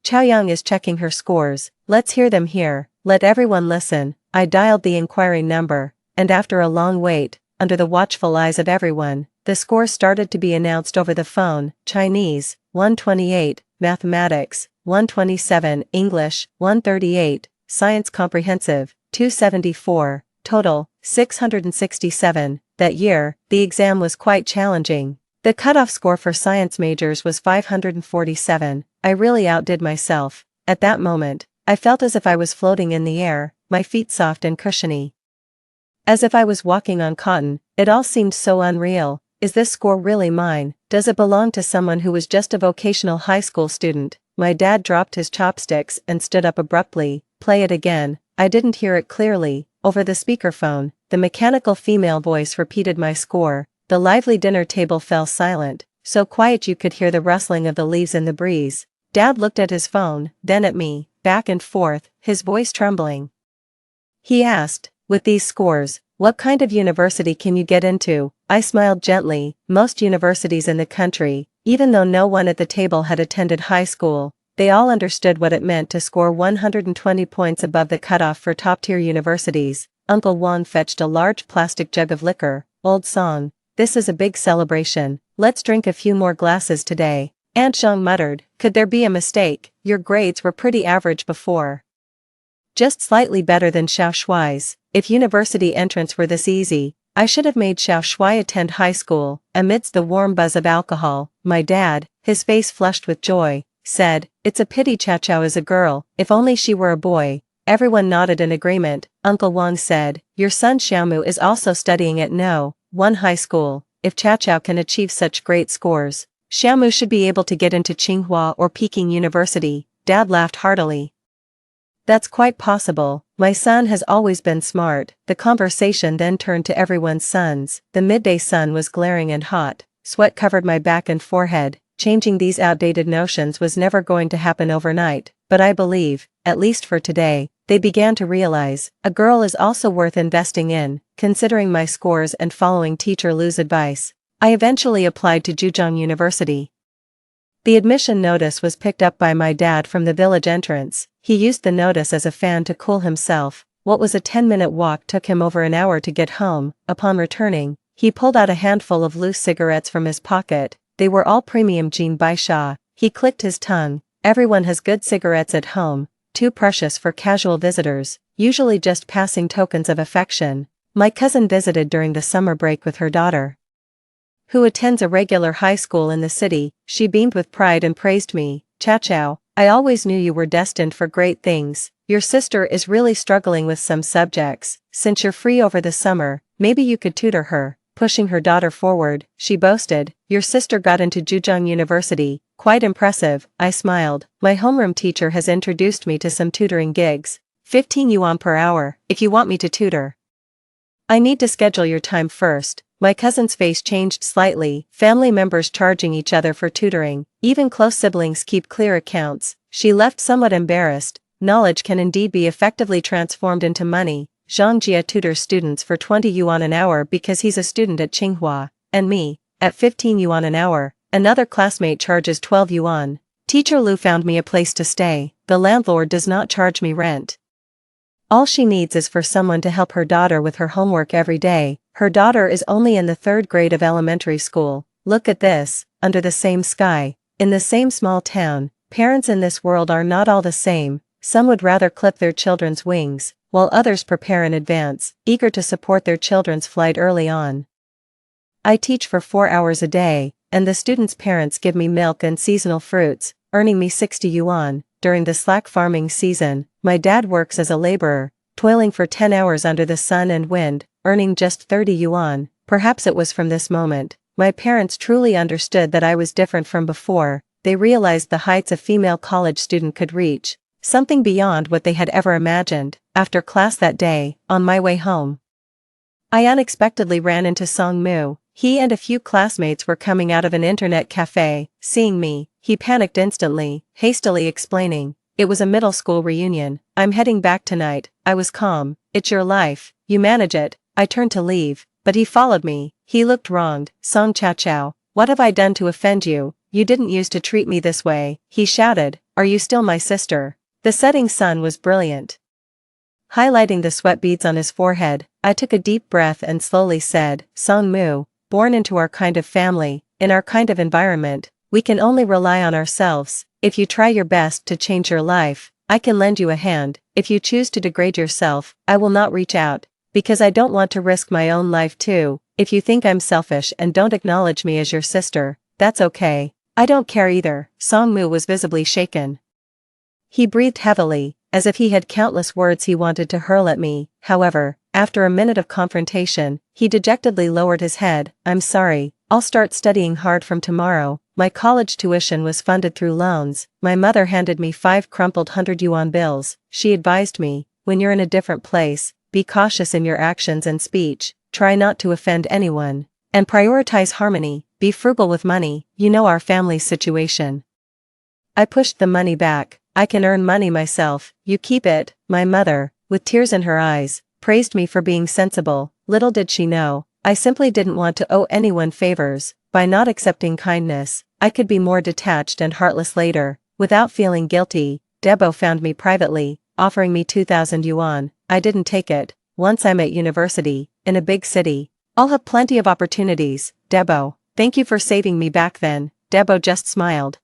"Chaoyang is checking her scores. Let's hear them here. Let everyone listen." I dialed the inquiry number, and after a long wait, under the watchful eyes of everyone, the scores started to be announced over the phone. Chinese, 128, Mathematics, 127, English, 138, Science Comprehensive, 274, total, 667. That year, the exam was quite challenging. The cutoff score for science majors was 547. I really outdid myself. At that moment, I felt as if I was floating in the air, my feet soft and cushiony. As if I was walking on cotton. It all seemed so unreal. is this score really mine? Does it belong to someone who was just a vocational high school student? My dad dropped his chopsticks and stood up abruptly. Play it again. I didn't hear it clearly. Over the speakerphone, the mechanical female voice repeated my score. The lively dinner table fell silent, so quiet you could hear the rustling of the leaves in the breeze. Dad looked at his phone, then at me, back and forth, his voice trembling. He asked, with these scores, what kind of university can you get into? I smiled gently. Most universities in the country, even though no one at the table had attended high school, they all understood what it meant to score 120 points above the cutoff for top-tier universities. Uncle Juan fetched a large plastic jug of liquor. Old song. This is a big celebration. Let's drink a few more glasses today. Aunt Zhang muttered, could there be a mistake? Your grades were pretty average before. Just slightly better than Xiao Shuai's. If university entrance were this easy, I should have made Xiao Shuai attend high school. Amidst the warm buzz of alcohol, my dad, his face flushed with joy, said, it's a pity Chao is a girl, if only she were a boy. Everyone nodded in agreement. Uncle Wang said, your son Xiaomu is also studying at one high school. If Chao can achieve such great scores, Xiaomu should be able to get into Tsinghua or Peking University. Dad laughed heartily. That's quite possible. My son has always been smart. The conversation then turned to everyone's sons. The midday sun was glaring and hot. Sweat covered my back and forehead. Changing these outdated notions was never going to happen overnight, but I believe, at least for today, they began to realize, a girl is also worth investing in. Considering my scores and following Teacher Lu's advice, I eventually applied to Zhejiang University. The admission notice was picked up by my dad from the village entrance. He used the notice as a fan to cool himself. What was a 10-minute walk took him over an hour to get home. Upon returning, he pulled out a handful of loose cigarettes from his pocket. They were all premium Jean Baisha. He clicked his tongue. Everyone has good cigarettes at home, too precious for casual visitors, usually just passing tokens of affection. My cousin visited during the summer break with her daughter, who attends a regular high school in the city. She beamed with pride and praised me. Chao, I always knew you were destined for great things. Your sister is really struggling with some subjects. Since you're free over the summer, maybe you could tutor her. Pushing her daughter forward, she boasted, your sister got into Zhejiang University. Quite impressive. I smiled. My homeroom teacher has introduced me to some tutoring gigs. 15 yuan per hour, if you want me to tutor. I need to schedule your time first. My cousin's face changed slightly. Family members charging each other for tutoring. Even close siblings keep clear accounts. She left somewhat embarrassed. Knowledge can indeed be effectively transformed into money. Zhang Jia tutors students for 20 yuan an hour because he's a student at Tsinghua, and me, at 15 yuan an hour. Another classmate charges 12 yuan. Teacher Lu found me a place to stay. The landlord does not charge me rent. All she needs is for someone to help her daughter with her homework every day. Her daughter is only in the 3rd grade of elementary school. Look at this, under the same sky, in the same small town, parents in this world are not all the same. Some would rather clip their children's wings, while others prepare in advance, eager to support their children's flight early on. I teach for 4 hours a day, and the students' parents give me milk and seasonal fruits, earning me 60 yuan. During the slack farming season, my dad works as a laborer, toiling for 10 hours under the sun and wind, earning just 30 yuan. Perhaps it was from this moment, my parents truly understood that I was different from before. They realized the heights a female college student could reach, something beyond what they had ever imagined. After class that day, on my way home, I unexpectedly ran into Song Mu. He and a few classmates were coming out of an internet cafe. Seeing me, he panicked instantly, hastily explaining, it was a middle school reunion. I'm heading back tonight. I was calm. It's your life, you manage it. I turned to leave, but he followed me. He looked wronged. Song Chao, what have I done to offend you? You didn't used to treat me this way, he shouted. Are you still my sister? The setting sun was brilliant, highlighting the sweat beads on his forehead. I took a deep breath and slowly said, Song Mu, born into our kind of family, in our kind of environment, we can only rely on ourselves. If you try your best to change your life, I can lend you a hand. If you choose to degrade yourself, I will not reach out, because I don't want to risk my own life too. If you think I'm selfish and don't acknowledge me as your sister, that's okay. I don't care either. Song Mu was visibly shaken. He breathed heavily, as if he had countless words he wanted to hurl at me. However, after a minute of confrontation, he dejectedly lowered his head. I'm sorry, I'll start studying hard from tomorrow. My college tuition was funded through loans. My mother handed me 5 crumpled 100 yuan bills. She advised me, when you're in a different place, be cautious in your actions and speech, try not to offend anyone, and prioritize harmony, be frugal with money, you know our family's situation. I pushed the money back. I can earn money myself, you keep it. My mother, with tears in her eyes, praised me for being sensible. Little did she know, I simply didn't want to owe anyone favors. By not accepting kindness, I could be more detached and heartless later. Without feeling guilty, Debo found me privately, offering me 2,000 yuan. I didn't take it. Once I'm at university, in a big city, I'll have plenty of opportunities. Debo, thank you for saving me back then. Debo just smiled.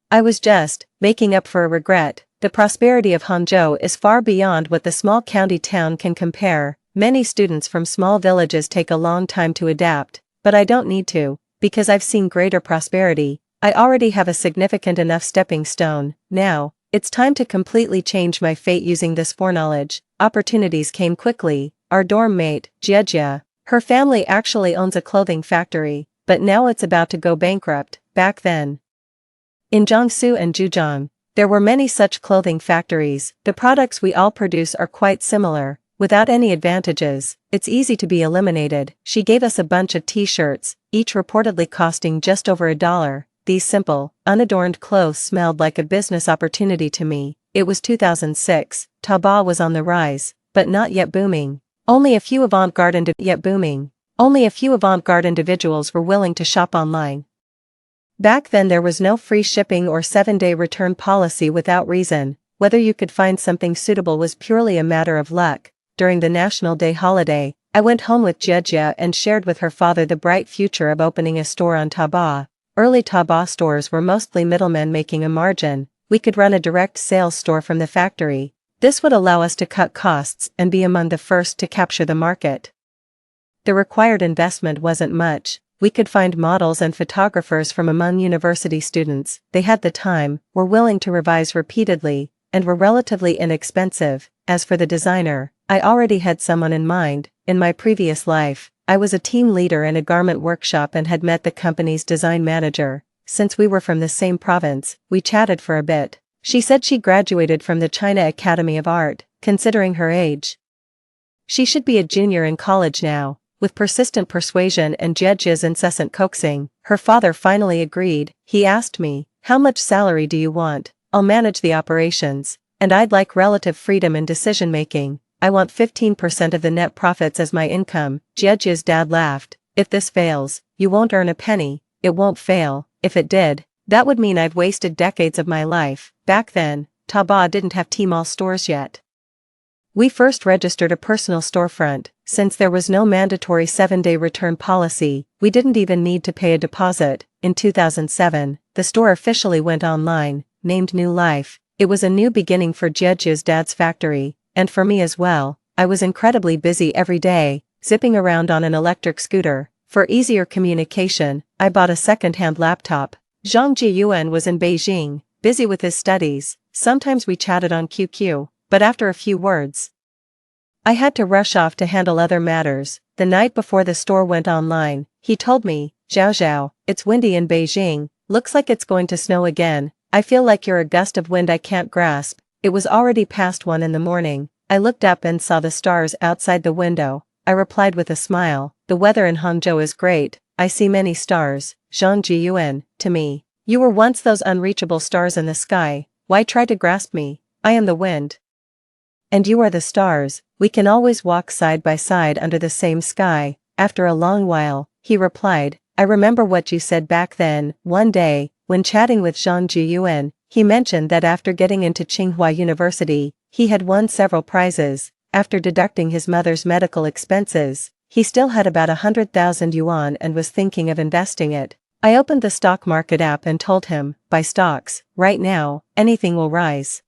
I was just making up for a regret. The prosperity of Hangzhou is far beyond what the small county town can compare. Many students from small villages take a long time to adapt, but I don't need to, because I've seen greater prosperity. I already have a significant enough stepping stone. Now, it's time to completely change my fate using this foreknowledge. Opportunities came quickly. Our dorm mate, Jiejia, her family actually owns a clothing factory, but now it's about to go bankrupt. Back then, in Jiangsu and Zhejiang, there were many such clothing factories. The products we all produce are quite similar. Without any advantages, it's easy to be eliminated. She gave us a bunch of t-shirts, each reportedly costing just over $1. These simple, unadorned clothes smelled like a business opportunity to me. It was 2006, Taobao was on the rise, but not yet booming. Only a few avant-garde individuals were willing to shop online. Back then there was no free shipping or 7-day return policy without reason. Whether you could find something suitable was purely a matter of luck. During the National Day holiday, I went home with Jiejia and shared with her father the bright future of opening a store on Taobao. Early Taobao stores were mostly middlemen making a margin. We could run a direct sales store from the factory. This would allow us to cut costs and be among the first to capture the market. The required investment wasn't much. We could find models and photographers from among university students. They had the time, were willing to revise repeatedly, and were relatively inexpensive. As for the designer, I already had someone in mind. In my previous life, I was a team leader in a garment workshop and had met the company's design manager. Since we were from the same province, we chatted for a bit. She said she graduated from the China Academy of Art. Considering her age, she should be a junior in college now. With persistent persuasion and Jiejia's incessant coaxing, her father finally agreed. He asked me, "How much salary do you want?" "I'll manage the operations, and I'd like relative freedom in decision-making. I want 15% of the net profits as my income." Jiejia's dad laughed. "If this fails, you won't earn a penny." "It won't fail. If it did, that would mean I've wasted decades of my life." Back then, Taobao didn't have Tmall stores yet. We first registered a personal storefront. Since there was no mandatory 7-day return policy, we didn't even need to pay a deposit. In 2007, the store officially went online, named New Life. It was a new beginning for Jiejia's dad's factory, and for me as well. I was incredibly busy every day, zipping around on an electric scooter. For easier communication, I bought a second-hand laptop. Zhang Jiyuan was in Beijing, busy with his studies. Sometimes we chatted on QQ, but after a few words, I had to rush off to handle other matters. The night before the store went online, he told me, "Zhao Zhao, it's windy in Beijing, looks like it's going to snow again. I feel like you're a gust of wind I can't grasp." It was already past 1 in the morning. I looked up and saw the stars outside the window. I replied with a smile, "The weather in Hangzhou is great, I see many stars." Zhang Jiyuan, to me, "You were once those unreachable stars in the sky, why try to grasp me? I am the wind, and you are the stars, we can always walk side by side under the same sky." After a long while, he replied, "I remember what you said back then." One day, when chatting with Zhang Jiyuan, he mentioned that after getting into Tsinghua University, he had won several prizes. After deducting his mother's medical expenses, he still had about 100,000 yuan and was thinking of investing it. I opened the stock market app and told him, "Buy stocks, right now, anything will rise.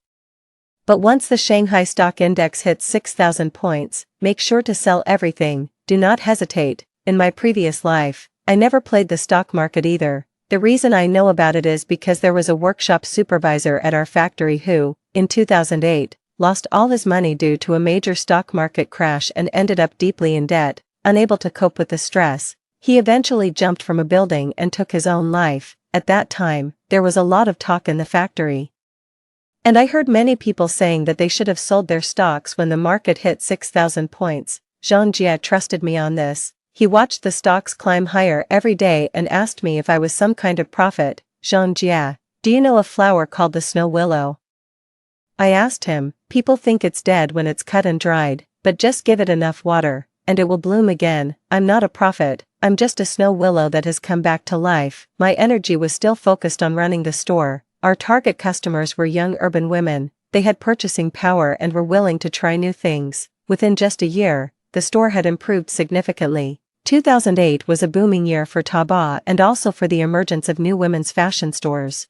But once the Shanghai Stock Index hits 6,000 points, make sure to sell everything, do not hesitate." In my previous life, I never played the stock market either. The reason I know about it is because there was a workshop supervisor at our factory who, in 2008, lost all his money due to a major stock market crash and ended up deeply in debt. Unable to cope with the stress, He eventually jumped from a building and took his own life. At that time, there was a lot of talk in the factory. And I heard many people saying that they should have sold their stocks when the market hit 6,000 points. Jean Jia trusted me on this. He watched the stocks climb higher every day and asked me if I was some kind of prophet. Jean Jia, do you know a flower called the snow willow? I asked him. People think it's dead when it's cut and dried, but just give it enough water, and it will bloom again. I'm not a prophet, I'm just a snow willow that has come back to life. My energy was still focused on running the store. Our target customers were young urban women. They had purchasing power and were willing to try new things. Within just a year, the store had improved significantly. 2008 was a booming year for Taobao and also for the emergence of new women's fashion stores.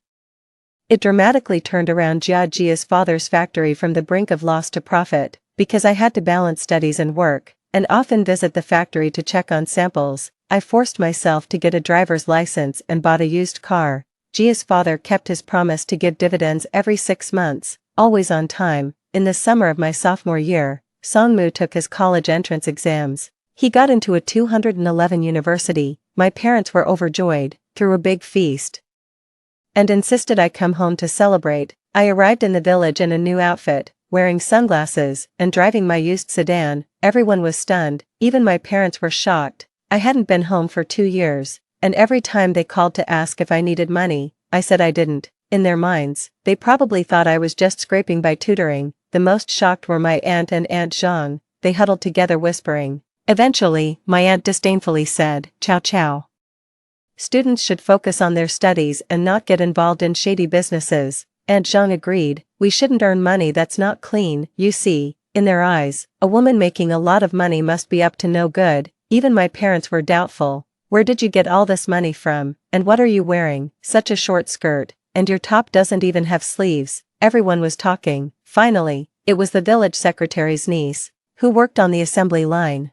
It dramatically turned around Jia Jia's father's factory from the brink of loss to profit, because I had to balance studies and work, and often visit the factory to check on samples. I forced myself to get a driver's license and bought a used car. Jia's father kept his promise to give dividends every 6 months, always on time. In the summer of my sophomore year, Songmu took his college entrance exams. He got into a 211 university. My parents were overjoyed, threw a big feast, and insisted I come home to celebrate. I arrived in the village in a new outfit, wearing sunglasses, and driving my used sedan. Everyone was stunned, even my parents were shocked. I hadn't been home for 2 years, and every time they called to ask if I needed money, I said I didn't. In their minds, they probably thought I was just scraping by tutoring. The most shocked were my aunt and Aunt Zhang. They huddled together whispering. Eventually, my aunt disdainfully said, "Ciao ciao. Students should focus on their studies and not get involved in shady businesses." Aunt Zhang agreed. "We shouldn't earn money that's not clean." You see, in their eyes, a woman making a lot of money must be up to no good. Even my parents were doubtful. "Where did you get all this money from, and what are you wearing? Such a short skirt, and your top doesn't even have sleeves." Everyone was talking. Finally, it was the village secretary's niece, who worked on the assembly line,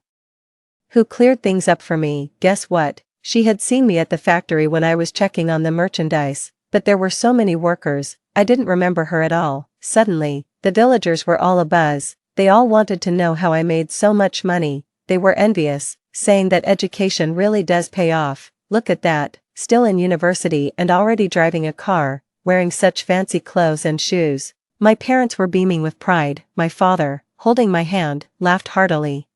who cleared things up for me. Guess what? She had seen me at the factory when I was checking on the merchandise, but there were so many workers, I didn't remember her at all. Suddenly, the villagers were all abuzz. They all wanted to know how I made so much money. They were envious, saying that education really does pay off. Look at that, still in university and already driving a car, wearing such fancy clothes and shoes. My parents were beaming with pride. My father, holding my hand, laughed heartily.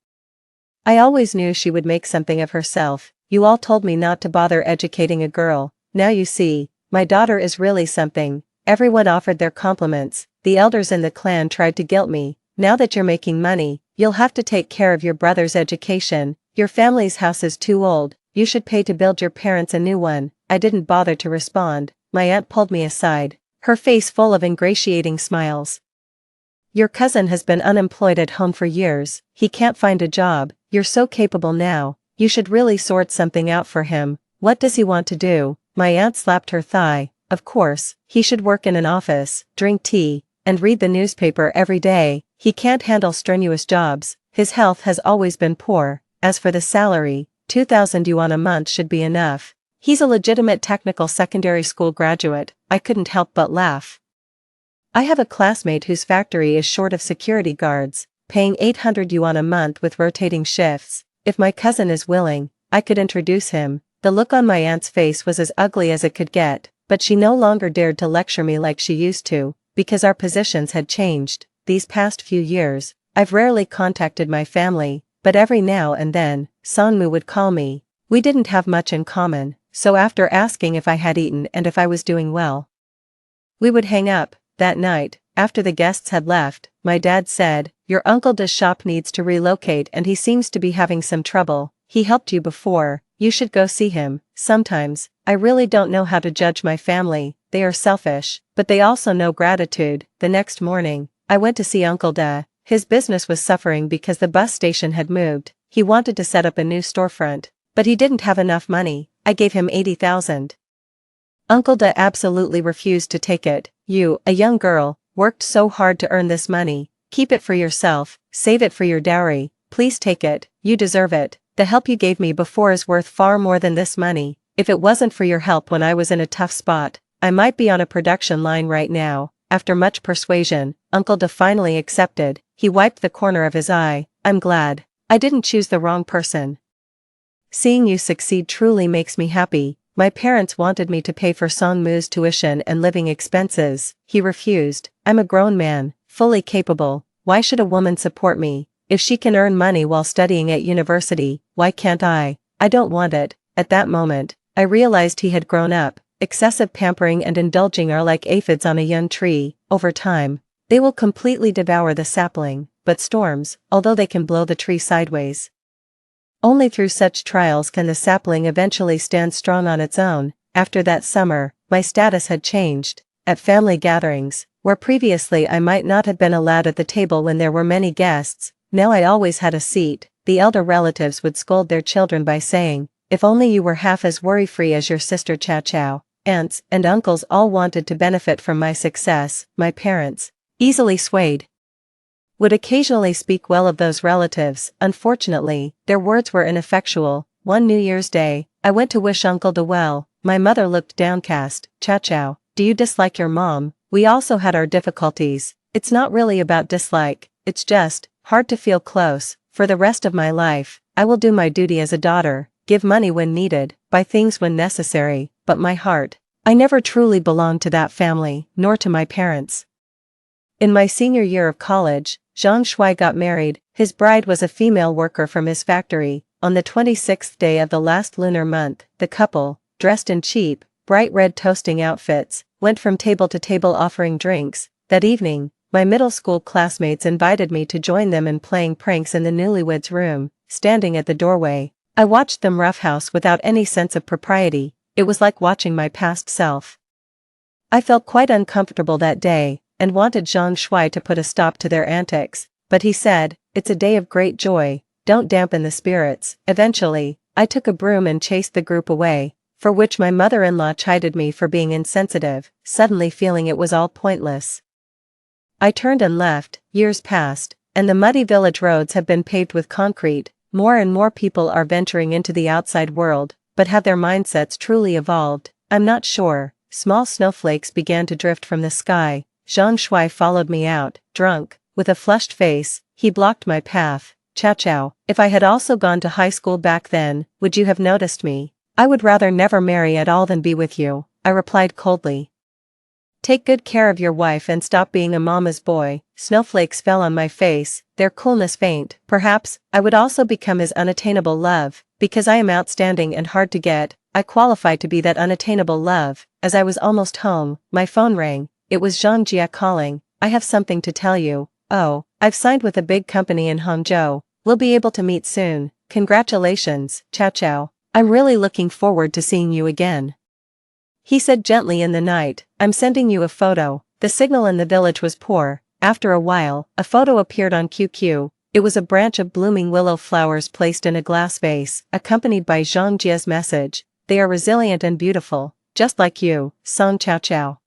I always knew she would make something of herself. You all told me not to bother educating a girl. Now you see, my daughter is really something. Everyone offered their compliments. The elders in the clan tried to guilt me. Now that you're making money, you'll have to take care of your brother's education. Your family's house is too old. You should pay to build your parents a new one. I didn't bother to respond. My aunt pulled me aside, her face full of ingratiating smiles. "Your cousin has been unemployed at home for years. He can't find a job. You're so capable now. You should really sort something out for him. What does he want to do?" My aunt slapped her thigh. "Of course, he should work in an office, drink tea, and read the newspaper every day. He can't handle strenuous jobs. His health has always been poor. As for the salary, 2,000 yuan a month should be enough. He's a legitimate technical secondary school graduate." I couldn't help but laugh. I have a classmate whose factory is short of security guards, paying 800 yuan a month with rotating shifts. If my cousin is willing, I could introduce him. The look on my aunt's face was as ugly as it could get, but she no longer dared to lecture me like she used to, because our positions had changed. These past few years, I've rarely contacted my family, but every now and then, Songmu would call me. We didn't have much in common, so after asking if I had eaten and if I was doing well, we would hang up. That night, after the guests had left, my dad said, "Your Uncle Da's shop needs to relocate and he seems to be having some trouble. He helped you before, you should go see him." Sometimes, I really don't know how to judge my family. They are selfish, but they also know gratitude. The next morning, I went to see Uncle Da. His business was suffering because the bus station had moved. He wanted to set up a new storefront, but he didn't have enough money. I gave him 80,000. Uncle Da absolutely refused to take it. "You, a young girl, worked so hard to earn this money. Keep it for yourself, save it for your dowry. Please take it, you deserve it. The help you gave me before is worth far more than this money. If it wasn't for your help when I was in a tough spot, I might be on a production line right now." After much persuasion, Uncle Da finally accepted. He wiped the corner of his eye. "I'm glad. I didn't choose the wrong person." Seeing you succeed truly makes me happy. My parents wanted me to pay for Songmu's tuition and living expenses. He refused. I'm a grown man, fully capable. Why should a woman support me? If she can earn money while studying at university, why can't I? I don't want it. At that moment, I realized he had grown up. Excessive pampering and indulging are like aphids on a young tree. Over time, they will completely devour the sapling, but storms, although they can blow the tree sideways. Only through such trials can the sapling eventually stand strong on its own. After that summer, my status had changed. At family gatherings, where previously I might not have been allowed at the table when there were many guests, now I always had a seat. The elder relatives would scold their children by saying, "If only you were half as worry-free as your sister Chow Chow." Aunts and uncles all wanted to benefit from my success. My parents, easily swayed, would occasionally speak well of those relatives. Unfortunately, their words were ineffectual. One New Year's Day, I went to wish Uncle De well. My mother looked downcast. "Chow Chow, do you dislike your mom?" "We also had our difficulties. It's not really about dislike, it's just hard to feel close. For the rest of my life, I will do my duty as a daughter, give money when needed, buy things when necessary, but my heart, I never truly belonged to that family, nor to my parents." In my senior year of college, Zhang Shuai got married. His bride was a female worker from his factory. On the 26th day of the last lunar month, the couple, dressed in cheap, bright red toasting outfits, went from table to table offering drinks. That evening, my middle school classmates invited me to join them in playing pranks in the newlyweds' room. Standing at the doorway, I watched them roughhouse without any sense of propriety. It was like watching my past self. I felt quite uncomfortable that day, and wanted Zhang Shuai to put a stop to their antics, but he said, "It's a day of great joy, don't dampen the spirits." Eventually, I took a broom and chased the group away, for which my mother-in-law chided me for being insensitive, suddenly feeling it was all pointless. I turned and left. Years passed, and the muddy village roads have been paved with concrete. More and more people are venturing into the outside world, but have their mindsets truly evolved? I'm not sure. Small snowflakes began to drift from the sky. Zhang Shuai followed me out, drunk. With a flushed face, he blocked my path. "Chow Chow, if I had also gone to high school back then, would you have noticed me?" "I would rather never marry at all than be with you," I replied coldly. "Take good care of your wife and stop being a mama's boy." Snowflakes fell on my face, their coolness faint. Perhaps, I would also become his unattainable love. Because I am outstanding and hard to get, I qualify to be that unattainable love. As I was almost home, my phone rang. It was Zhang Jia calling. "I have something to tell you." "Oh, I've signed with a big company in Hangzhou. We'll be able to meet soon." "Congratulations, Chow Chow. I'm really looking forward to seeing you again," he said gently in the night. "I'm sending you a photo." The signal in the village was poor. After a while, a photo appeared on QQ. It was a branch of blooming willow flowers placed in a glass vase, accompanied by Zhang Jia's message, "They are resilient and beautiful, just like you, Song Chow Chow."